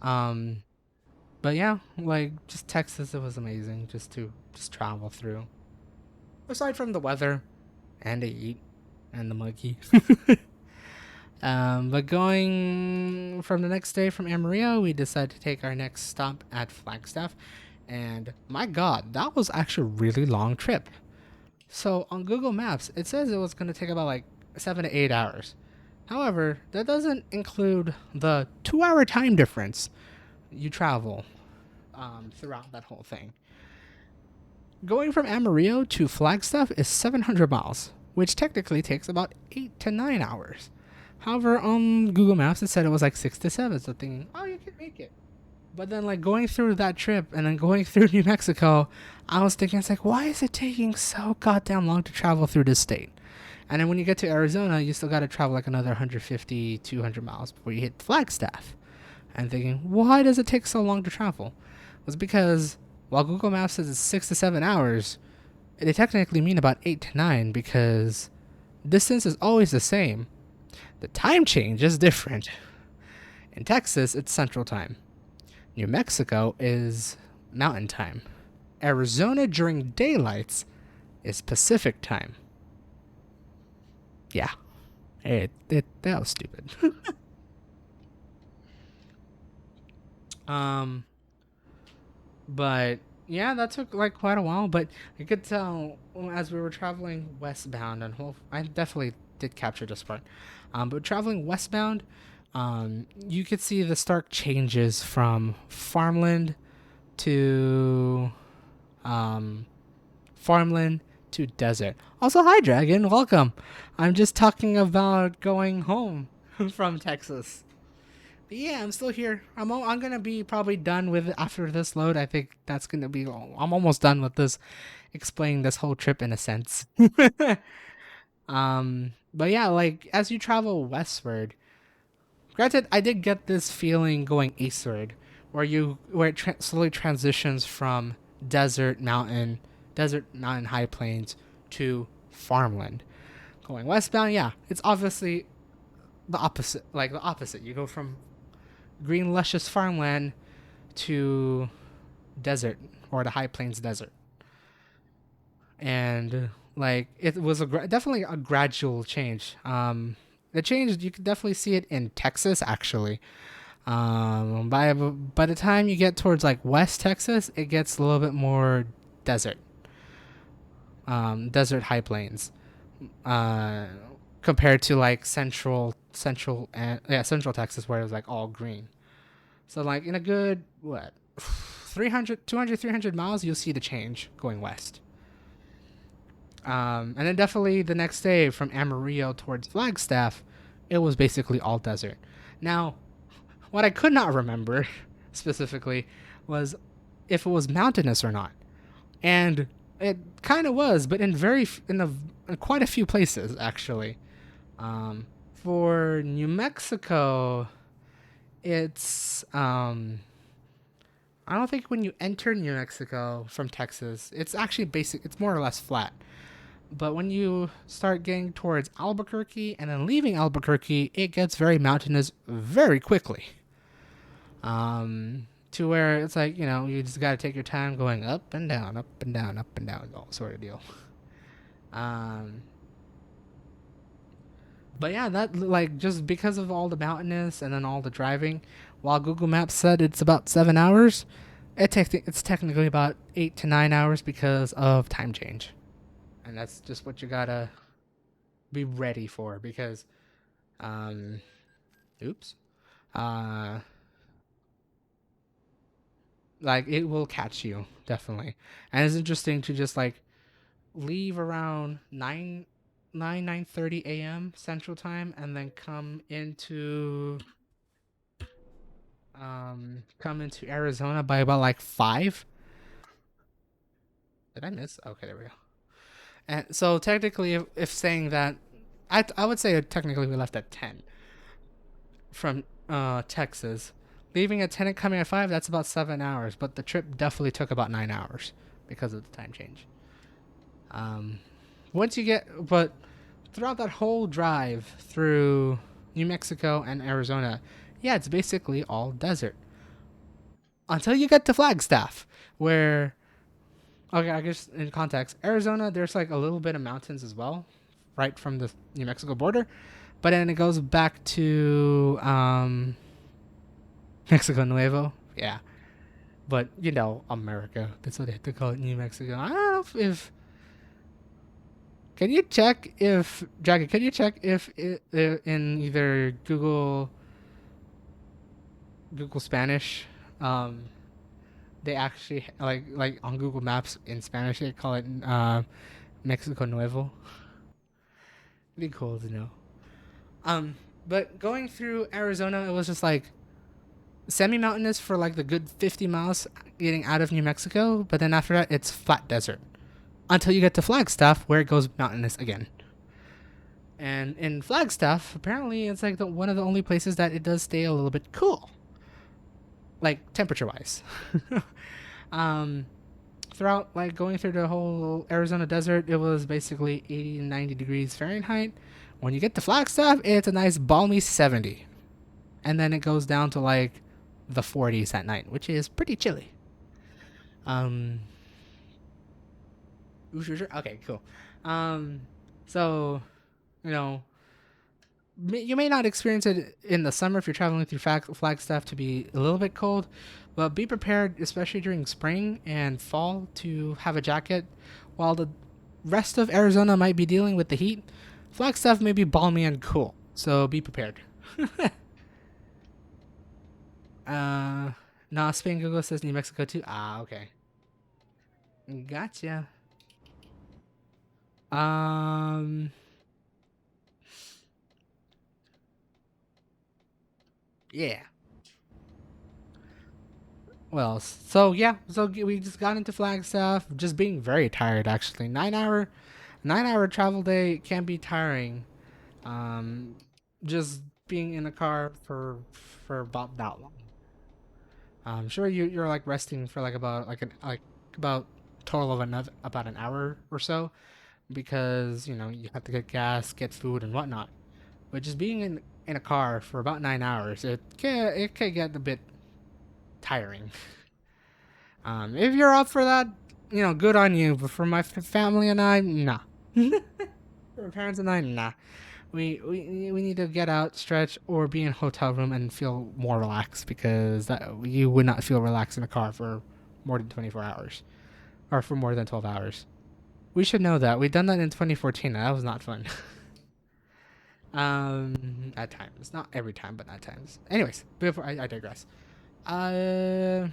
Speaker 1: Um, but yeah, like just Texas, it was amazing just to just travel through. Aside from the weather and the heat and the muggy. But going from the next day from Amarillo, we decided to take our next stop at Flagstaff. And my God, that was actually a really long trip. So on Google Maps, it says it was going to take about like 7 to 8 hours. However, that doesn't include the 2 hour time difference you travel throughout that whole thing. Going from Amarillo to Flagstaff is 700 miles, which technically takes about 8 to 9 hours. However, on Google Maps, it said it was like 6 to 7, so thinking, oh, you can make it. But then, like, going through that trip and then going through New Mexico, I was thinking, it's like, why is it taking so goddamn long to travel through this state? And then when you get to Arizona, you still got to travel like another 150, 200 miles before you hit Flagstaff. And thinking, why does it take so long to travel? It was because while Google Maps says it's 6 to 7 hours, they technically mean about 8 to 9 because distance is always the same. The time change is different. In Texas, it's Central Time. New Mexico is Mountain Time. Arizona during daylights is Pacific Time. Yeah, that was stupid. um, but yeah, that took like quite a while. But I could tell as we were traveling westbound, and I definitely did capture this part. But traveling westbound, you could see the stark changes from farmland to um, farmland to desert. Also, hi Dragon, welcome. I'm just talking about going home from Texas. But yeah, I'm still here. I'm gonna be probably done with it after this load. I think that's gonna be. I'm almost done with this, explaining this whole trip in a sense. But yeah, like as you travel westward, granted, I did get this feeling going eastward, where it slowly transitions from desert mountain high plains to farmland. Going westbound, yeah, it's obviously the opposite. Like the opposite, you go from green luscious farmland to desert or the high plains desert, and like it was definitely a gradual change. The change you can definitely see it in Texas actually. By the time you get towards like West Texas, it gets a little bit more desert, desert high plains, uh, compared to like central Texas where it was like all green. So like in a good what 300, 200, 300 miles, you'll see the change going west. And then definitely the next day from Amarillo towards Flagstaff, it was basically all desert. Now, what I could not remember specifically was if it was mountainous or not, and it kind of was, but in quite a few places actually. Um, for New Mexico, it's I don't think when you enter New Mexico from Texas, it's actually basic. It's more or less flat. But when you start getting towards Albuquerque and then leaving Albuquerque, it gets very mountainous very quickly. To where it's like, you just gotta take your time going up and down, up and down, up and down, all sort of deal. Um, but yeah, that like just because of all the mountainous and then all the driving, while Google Maps said it's about 7 hours, it's technically about 8 to 9 hours because of time change, and that's just what you gotta be ready for because, um, oops, uh, like it will catch you definitely, and it's interesting to just like leave around 9:30 a.m. Central Time, and then come into Arizona by about like 5. Did I miss? Okay, there we go. And so technically, if saying that, I would say technically we left at 10 from Texas, leaving at 10 and coming at 5. That's about 7 hours, but the trip definitely took about 9 hours because of the time change. Um, once you get, but throughout that whole drive through New Mexico and Arizona, yeah, it's basically all desert until you get to Flagstaff, where, okay, I guess in context, Arizona, there's like a little bit of mountains as well, right from the New Mexico border, but then it goes back to Mexico Nuevo, yeah. But America. That's what they have to call it, New Mexico. I don't know if can you check if Jackie? Can you check if in either Google Spanish, um, they actually like on Google Maps in Spanish they call it Mexico Nuevo. It'd be cool to know. Um, but going through Arizona, it was just like semi-mountainous for like the good 50 miles getting out of New Mexico, but then after that it's flat desert until you get to Flagstaff where it goes mountainous again. And in Flagstaff, apparently it's like one of the only places that it does stay a little bit cool, like temperature wise. um, throughout like going through the whole Arizona desert, it was basically 80 to 90 degrees Fahrenheit. When you get to Flagstaff, it's a nice balmy 70, and then it goes down to like the 40s at night, which is pretty chilly. Um, sure. Okay, cool. Um, so you know, you may not experience it in the summer if you're traveling through Flagstaff to be a little bit cold, but be prepared, especially during spring and fall, to have a jacket. While the rest of Arizona might be dealing with the heat, Flagstaff may be balmy and cool, so be prepared. uh, nah, Spain Google says New Mexico too. Ah, okay, gotcha. Um, yeah. Well, so yeah, so we just got into Flagstaff, just being very tired actually. 9 hour travel day can be tiring. Um, just being in a car for about that long. I'm sure you're like resting for like about total of another about an hour or so because you have to get gas, get food, and whatnot. But just being in a car for about 9 hours, it can get a bit tiring. If you're up for that, good on you. But for my family and I, nah. For my parents and I, nah. We need to get out, stretch, or be in a hotel room and feel more relaxed because you would not feel relaxed in a car for more than 24 hours or for more than 12 hours. We should know that. We've done that in 2014. That was not fun. At times, not every time, but at times. Anyways, before I digress. Uh,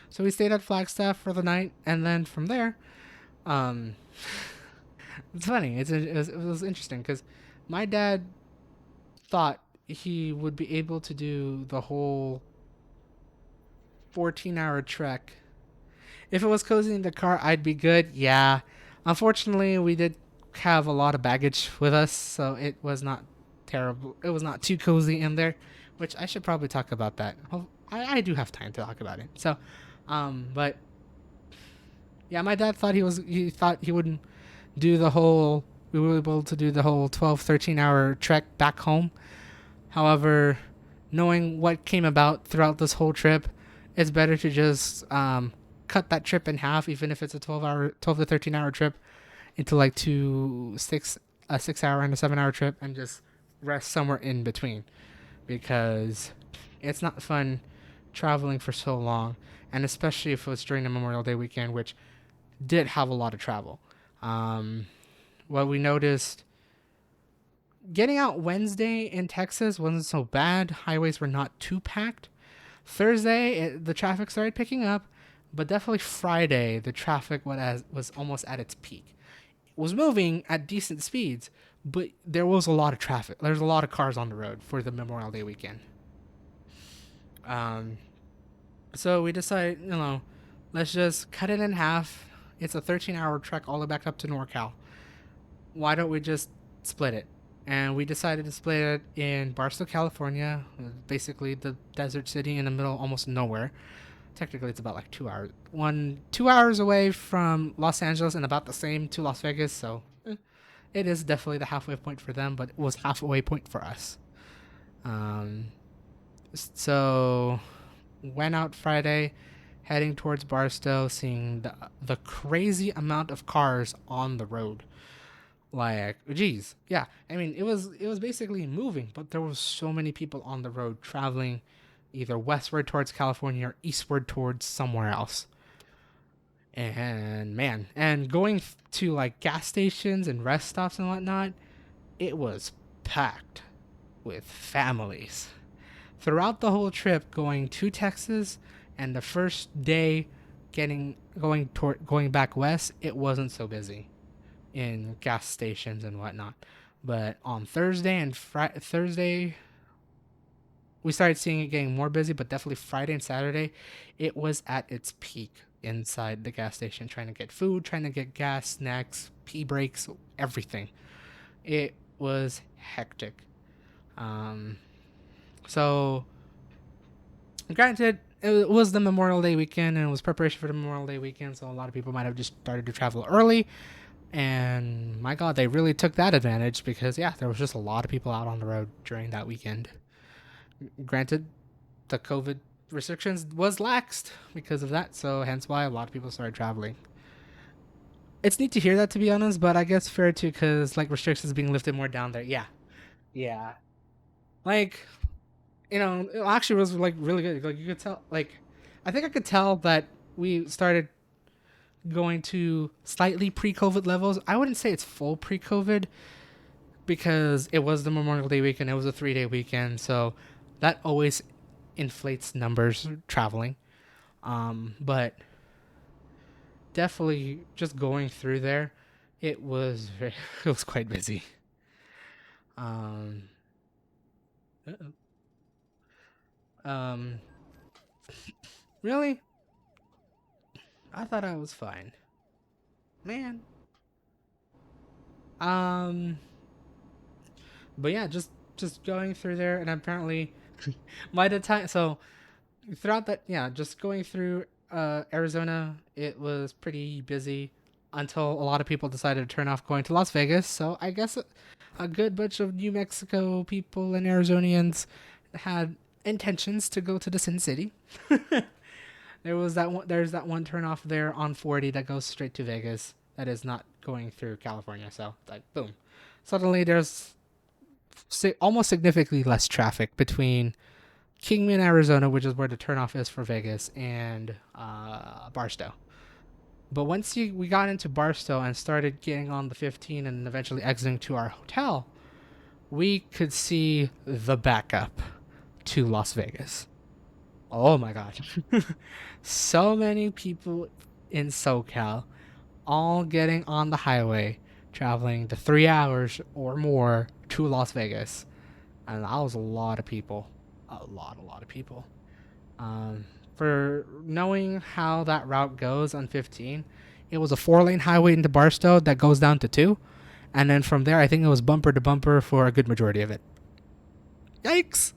Speaker 1: so we stayed at Flagstaff for the night, and then from there, um, it's funny. It was interesting because My dad thought he would be able to do the whole 14-hour trek. If it was cozy in the car, I'd be good. Yeah. Unfortunately, we did have a lot of baggage with us, so it was not terrible. It was not too cozy in there, which I should probably talk about that. I do have time to talk about it. So, but yeah, my dad thought he thought he wouldn't do the whole we were able to do the whole 12, 13-hour trek back home. However, knowing what came about throughout this whole trip, it's better to just cut that trip in half, even if it's a 12 to 13-hour trip, into like a 6-hour and a 7-hour trip, and just rest somewhere in between, because it's not fun traveling for so long, and especially if it was during the Memorial Day weekend, which did have a lot of travel. Um, what we noticed getting out Wednesday in Texas wasn't so bad. Highways were not too packed. Thursday, the traffic started picking up, but definitely Friday, the traffic was almost at its peak. It was moving at decent speeds, but there was a lot of traffic. There's a lot of cars on the road for the Memorial Day weekend. Um, so we decided, let's just cut it in half. It's a 13-hour trek all the way back up to NorCal. Why don't we just split it? And we decided to split it in Barstow, California, basically the desert city in the middle, almost nowhere. Technically, it's about like 2 hours, 2 hours away from Los Angeles, and about the same to Las Vegas. So it is definitely the halfway point for them, but it was halfway point for us. Um, so went out Friday, heading towards Barstow, seeing the crazy amount of cars on the road. Like, geez, yeah. I mean, it was basically moving, but there was so many people on the road traveling either westward towards California or eastward towards somewhere else. And man, and going to like gas stations and rest stops and whatnot, it was packed with families. Throughout the whole trip, going to Texas, and the first day going back west, it wasn't so busy in gas stations and whatnot. But on Thursday, we started seeing it getting more busy. But definitely Friday and Saturday, it was at its peak inside the gas station, trying to get food, trying to get gas, snacks, pee breaks, everything. It was hectic. Um, so, granted, it was the Memorial Day weekend, and it was preparation for the Memorial Day weekend, so a lot of people might have just started to travel early. And my God, they really took that advantage, because yeah, there was just a lot of people out on the road during that weekend. Granted, the COVID restrictions was laxed because of that, so hence why a lot of people started traveling. It's neat to hear that, to be honest, but I guess fair too, because like restrictions being lifted more down there. Yeah, yeah. Like, it actually was like really good. Like you could tell, like I think I could tell that we started going to slightly pre-COVID levels. I wouldn't say it's full pre-COVID, because it was the Memorial Day weekend. It was a 3-day weekend, so that always inflates numbers traveling. But definitely just going through there, it was it was quite busy. Um, um, really, I thought I was fine, man. Um, but yeah, just going through there, and apparently, by the time so throughout that, yeah, just going through Arizona, it was pretty busy until a lot of people decided to turn off going to Las Vegas. So I guess a good bunch of New Mexico people and Arizonians had intentions to go to the Sin City. There's that one turn off there on 40 that goes straight to Vegas. That is not going through California. So like, boom, suddenly there's almost significantly less traffic between Kingman, Arizona, which is where the turnoff is for Vegas, and Barstow. But once we got into Barstow and started getting on the 15 and eventually exiting to our hotel, we could see the backup to Las Vegas. Oh my god. So many people in SoCal all getting on the highway, traveling the 3 hours or more to Las Vegas, and that was a lot of people, a lot of people. Um, for knowing how that route goes on 15, it was a 4 lane highway into Barstow that goes down to two, and then from there, I think it was bumper to bumper for a good majority of it. Yikes!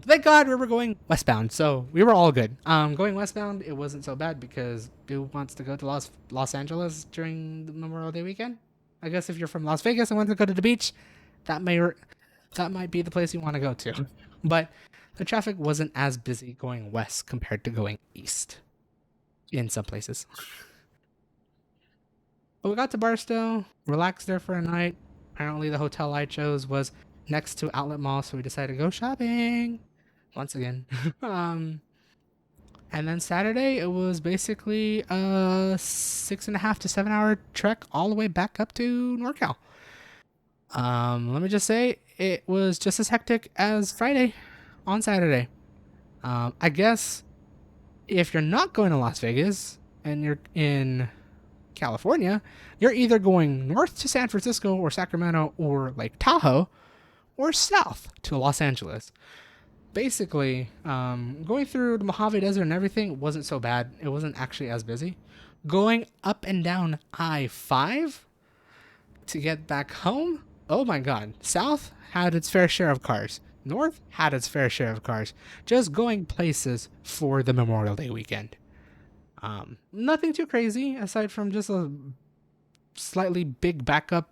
Speaker 1: Thank God we were going westbound, so we were all good. Going westbound, it wasn't so bad because who wants to go to Los Angeles during the Memorial Day weekend? I guess if you're from Las Vegas and want to go to the beach, that may that might be the place you want to go to. But the traffic wasn't as busy going west compared to going east in some places. But we got to Barstow, relaxed there for a night. Apparently, the hotel I chose was next to Outlet Mall, so we decided to go shopping once again. um, and then Saturday, it was basically a 6.5 to 7 hour trek all the way back up to NorCal. Let me just say, it was just as hectic as Friday on Saturday. I guess if you're not going to Las Vegas and you're in California, you're either going north to San Francisco or Sacramento or Lake Tahoe, or south to Los Angeles. Basically, going through the Mojave Desert and everything wasn't so bad. It wasn't actually as busy. Going up and down I-5 to get back home, oh my god. South had its fair share of cars. North had its fair share of cars. Just going places for the Memorial Day weekend. Nothing too crazy aside from just a slightly big backup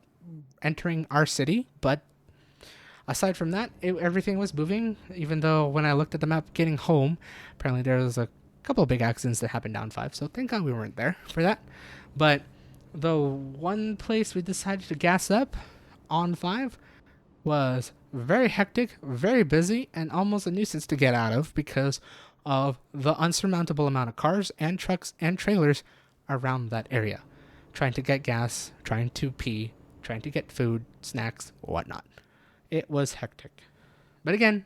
Speaker 1: entering our city, but aside from that, everything was moving. Even though when I looked at the map getting home, apparently there was a couple of big accidents that happened down 5, so thank God we weren't there for that. But the one place we decided to gas up on 5 was very hectic, very busy, and almost a nuisance to get out of because of the unsurmountable amount of cars and trucks and trailers around that area. Trying to get gas, trying to pee, trying to get food, snacks, whatnot. It was hectic. But again,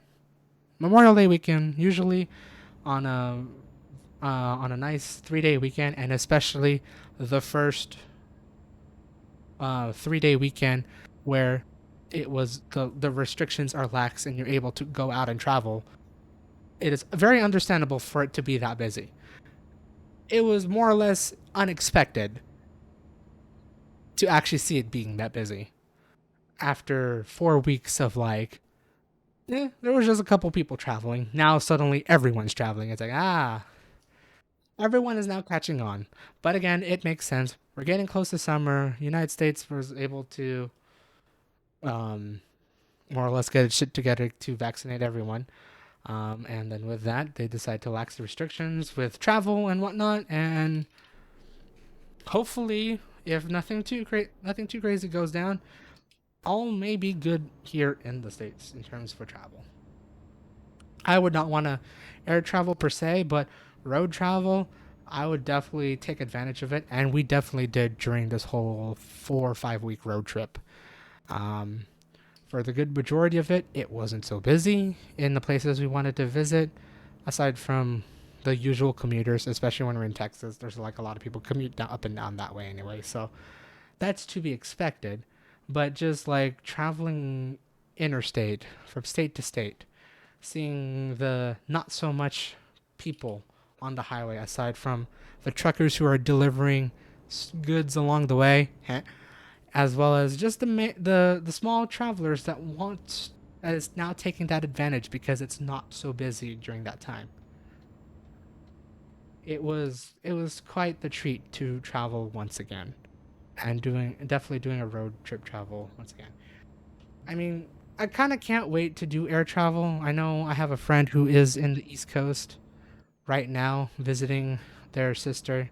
Speaker 1: Memorial Day weekend, usually on a nice 3-day weekend, and especially the first 3-day weekend where it was the restrictions are lax and you're able to go out and travel, it is very understandable for it to be that busy. It was more or less unexpected to actually see it being that busy. After 4 weeks of like, there was just a couple people traveling. Now suddenly everyone's traveling. It's like, everyone is now catching on. But again, it makes sense. We're getting close to summer. United States was able to more or less get its shit together to vaccinate everyone. And then with that, they decide to lax the restrictions with travel and whatnot. And hopefully, if nothing too crazy goes down, all may be good here in the States in terms for travel. I would not want to air travel per se, but road travel, I would definitely take advantage of it. And we definitely did during this whole 4 or 5 week road trip. For the good majority of it, it wasn't so busy in the places we wanted to visit, aside from the usual commuters, especially when we're in Texas. There's like a lot of people commute down, up and down that way anyway, so that's to be expected. But just like traveling interstate from state to state, seeing the not so much people on the highway aside from the truckers who are delivering goods along the way, as well as just the small travelers that is now taking that advantage because it's not so busy during that time. It was quite the treat to travel once again, and definitely doing a road trip travel once again. I mean, I kind of can't wait to do air travel. I know I have a friend who is in the East Coast right now visiting their sister.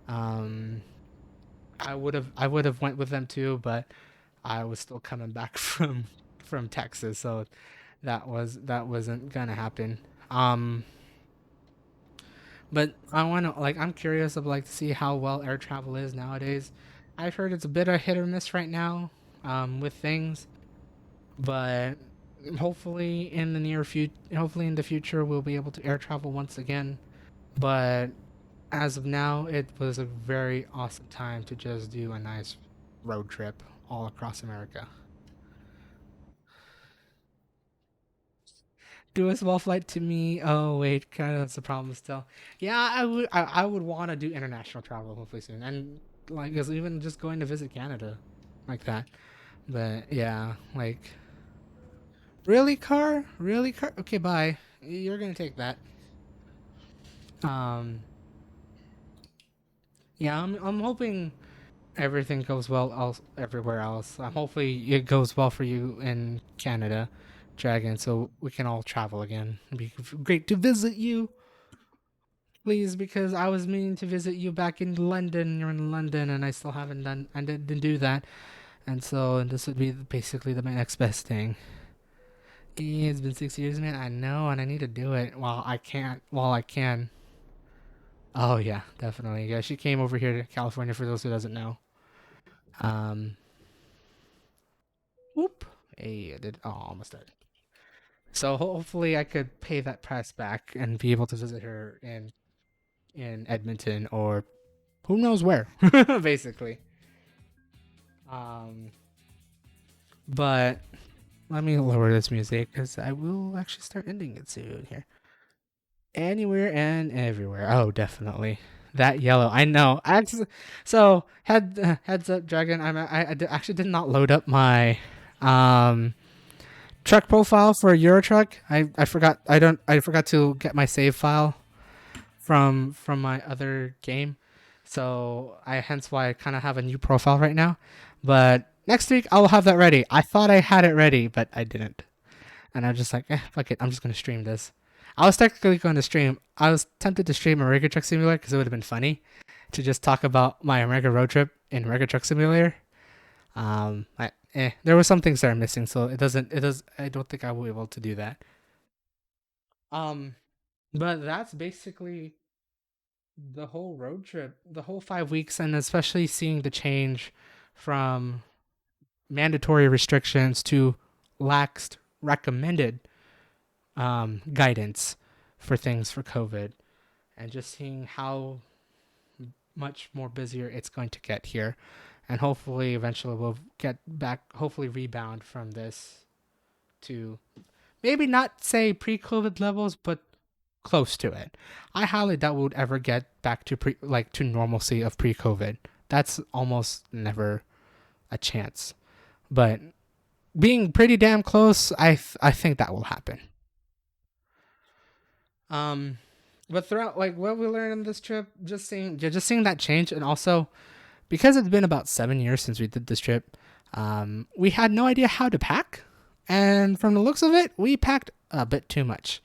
Speaker 1: Um, I would have went with them too, but I was still coming back from Texas, so that wasn't gonna happen. But I'm curious of like to see how well air travel is nowadays. I've heard it's a bit of hit or miss right now, with things, but hopefully in the future we'll be able to air travel once again. But as of now, it was a very awesome time to just do a nice road trip all across America. Do a small flight to me. Oh wait, kind of that's the problem still. Yeah, I would want to do international travel hopefully soon, and like 'cause even just going to visit Canada, like that. But yeah, like really car, really car. Okay, bye. You're gonna take that. Um, yeah, I'm hoping everything goes well else everywhere else. Hopefully it goes well for you in Canada, Dragon, so we can all travel again. It'd be great to visit you. Please, because I was meaning to visit you back in London. You're in London, and I still haven't done. I didn't do that, and so this would be basically the next best thing. Yeah, it's been 6 years, man. I know, and I need to do it while I can't. While I can. Oh yeah, definitely. Yeah, she came over here to California. For those who doesn't know. Um. Whoop. Hey, I did. Oh, almost did. So hopefully I could pay that price back and be able to visit her in Edmonton or who knows where, basically. Um, but let me lower this music because I will actually start ending it soon here. Anywhere and everywhere. Oh, definitely. That yellow. I know. So heads up, Dragon. Actually did not load up my um truck profile for Euro Truck. I forgot. I forgot to get my save file from my other game. So I hence why I kind of have a new profile right now. But next week I'll have that ready. I thought I had it ready, but I didn't. And I was just like, fuck it. I'm just gonna stream this. I was technically going to stream. I was tempted to stream a American Truck Simulator because it would have been funny to just talk about my American road trip in American Truck Simulator. There were some things that are missing, so it doesn't. It does. I don't think I will be able to do that. Um, but that's basically the whole road trip, the whole 5 weeks, and especially seeing the change from mandatory restrictions to laxed recommended guidance for things for COVID, and just seeing how much more busier it's going to get here, and hopefully eventually we'll get back, hopefully rebound from this to maybe not say pre-COVID levels, but close to it. I highly doubt we would ever get back to to normalcy of pre-COVID. That's almost never a chance. But being pretty damn close, I think that will happen. Um, but throughout like what we learned on this trip, just seeing that change, and also because it's been about 7 years since we did this trip, we had no idea how to pack, and from the looks of it, we packed a bit too much.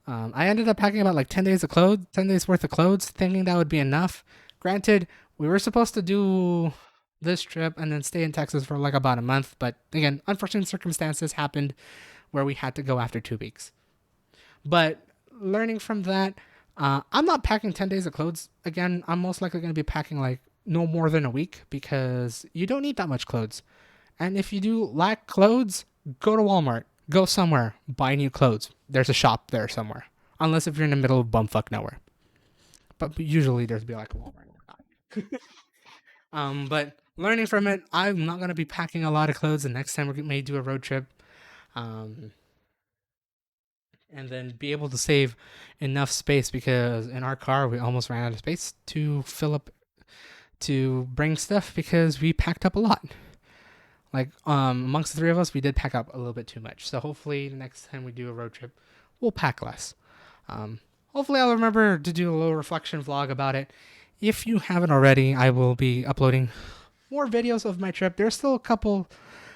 Speaker 1: I ended up packing about like 10 days of clothes, 10 days worth of clothes, thinking that would be enough. Granted, we were supposed to do this trip and then stay in Texas for like about a month, but again, unfortunate circumstances happened where we had to go after 2 weeks. But learning from that, I'm not packing 10 days of clothes again. I'm most likely going to be packing like no more than a week because you don't need that much clothes. And if you do lack clothes, go to Walmart, go somewhere, buy new clothes. There's a shop there somewhere. Unless if you're in the middle of bumfuck nowhere. But usually there's be like a Walmart. But learning from it, I'm not gonna be packing a lot of clothes. The next time we may do a road trip, um, and then be able to save enough space because in our car we almost ran out of space to fill up to bring stuff because we packed up a lot. Like amongst the three of us, we did pack up a little bit too much. So hopefully the next time we do a road trip, we'll pack less. Hopefully I'll remember to do a little reflection vlog about it. If you haven't already, I will be uploading more videos of my trip. There's still a couple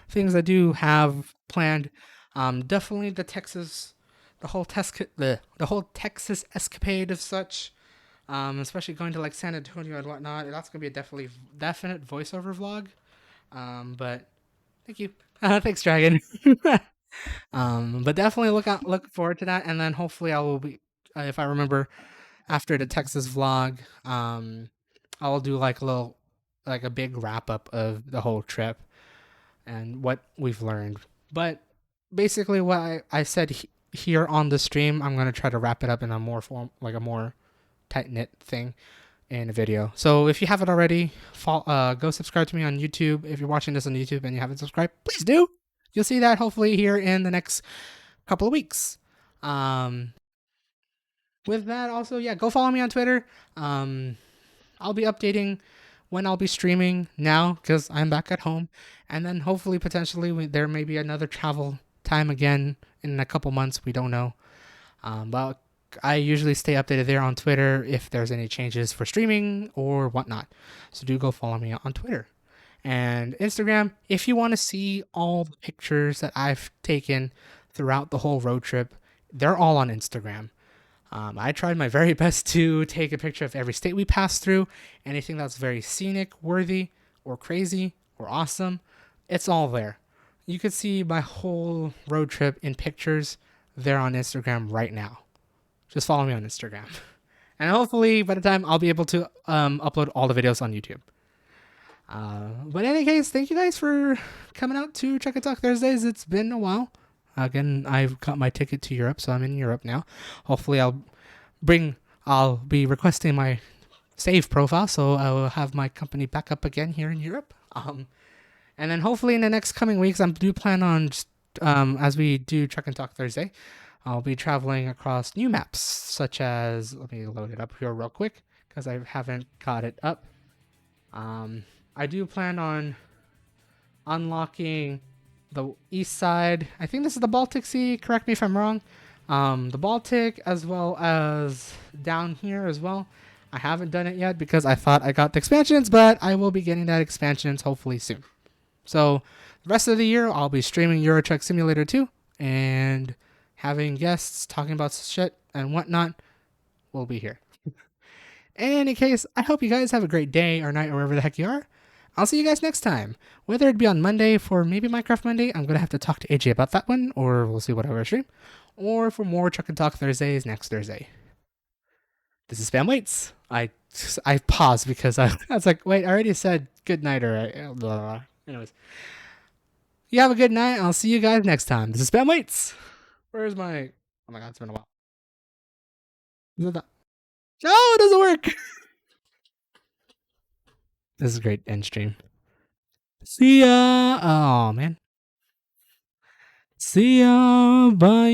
Speaker 1: things I do have planned. Definitely the whole Texas escapade of such. Especially going to like San Antonio and whatnot. That's gonna be a definite voiceover vlog. But thank you. Thanks, Dragon. But definitely look forward to that, and then hopefully I will be, if I remember, after the Texas vlog, I'll do like a big wrap up of the whole trip and what we've learned. But basically, what I said here on the stream, I'm gonna try to wrap it up in a more a more tight knit thing in a video. So if you haven't already, go subscribe to me on YouTube. If you're watching this on YouTube and you haven't subscribed, please do. You'll see that hopefully here in the next couple of weeks. Um, with that, also, yeah, go follow me on Twitter. Um, I'll be updating when I'll be streaming now because I'm back at home, and then hopefully, potentially, there may be another travel time again in a couple months. We don't know. But I usually stay updated there on Twitter if there's any changes for streaming or whatnot. So do go follow me on Twitter and Instagram if you want to see all the pictures that I've taken throughout the whole road trip. They're all on Instagram. I tried my very best to take a picture of every state we passed through. Anything that's very scenic, worthy, or crazy, or awesome, it's all there. You could see my whole road trip in pictures there on Instagram right now. Just follow me on Instagram. And hopefully, by the time I'll be able to upload all the videos on YouTube. But in any case, thank you guys for coming out to Chuck and Talk Thursdays. It's been a while. Again, I've got my ticket to Europe, so I'm in Europe now. Hopefully, I'll be requesting my save profile, so I will have my company back up again here in Europe. And then hopefully in the next coming weeks, I do plan on just, as we do Truck and Talk Thursday, I'll be traveling across new maps, such as, let me load it up here real quick because I haven't got it up. I do plan on unlocking the east side. I think this is the Baltic Sea. Correct me if I'm wrong. The Baltic, as well as down here as well. I haven't done it yet because I thought I got the expansions, but I will be getting that expansions hopefully soon. So the rest of the year, I'll be streaming Euro Truck Simulator 2 and having guests talking about shit and whatnot. Will be here. In any case, I hope you guys have a great day or night or wherever the heck you are. I'll see you guys next time. Whether it be on Monday for maybe Minecraft Monday, I'm going to have to talk to AJ about that one, or we'll see whatever I stream. Or for more Truck and Talk Thursdays next Thursday. This is Spam Waits. I paused because I was like, wait, I already said good night or blah, blah, blah. Anyways. You have a good night. I'll see you guys next time. This is Spam Waits. Where's my... Oh my god, it's been a while. No, it doesn't work. This is a great end stream. See ya. Oh, man. See ya. Bye.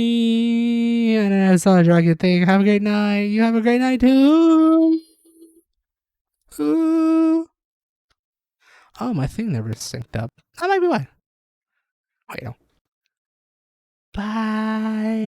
Speaker 1: And I saw a dragon thing. Have a great night. You have a great night too. Ooh. Oh, my thing never synced up. That might be why. Wait, no. Bye.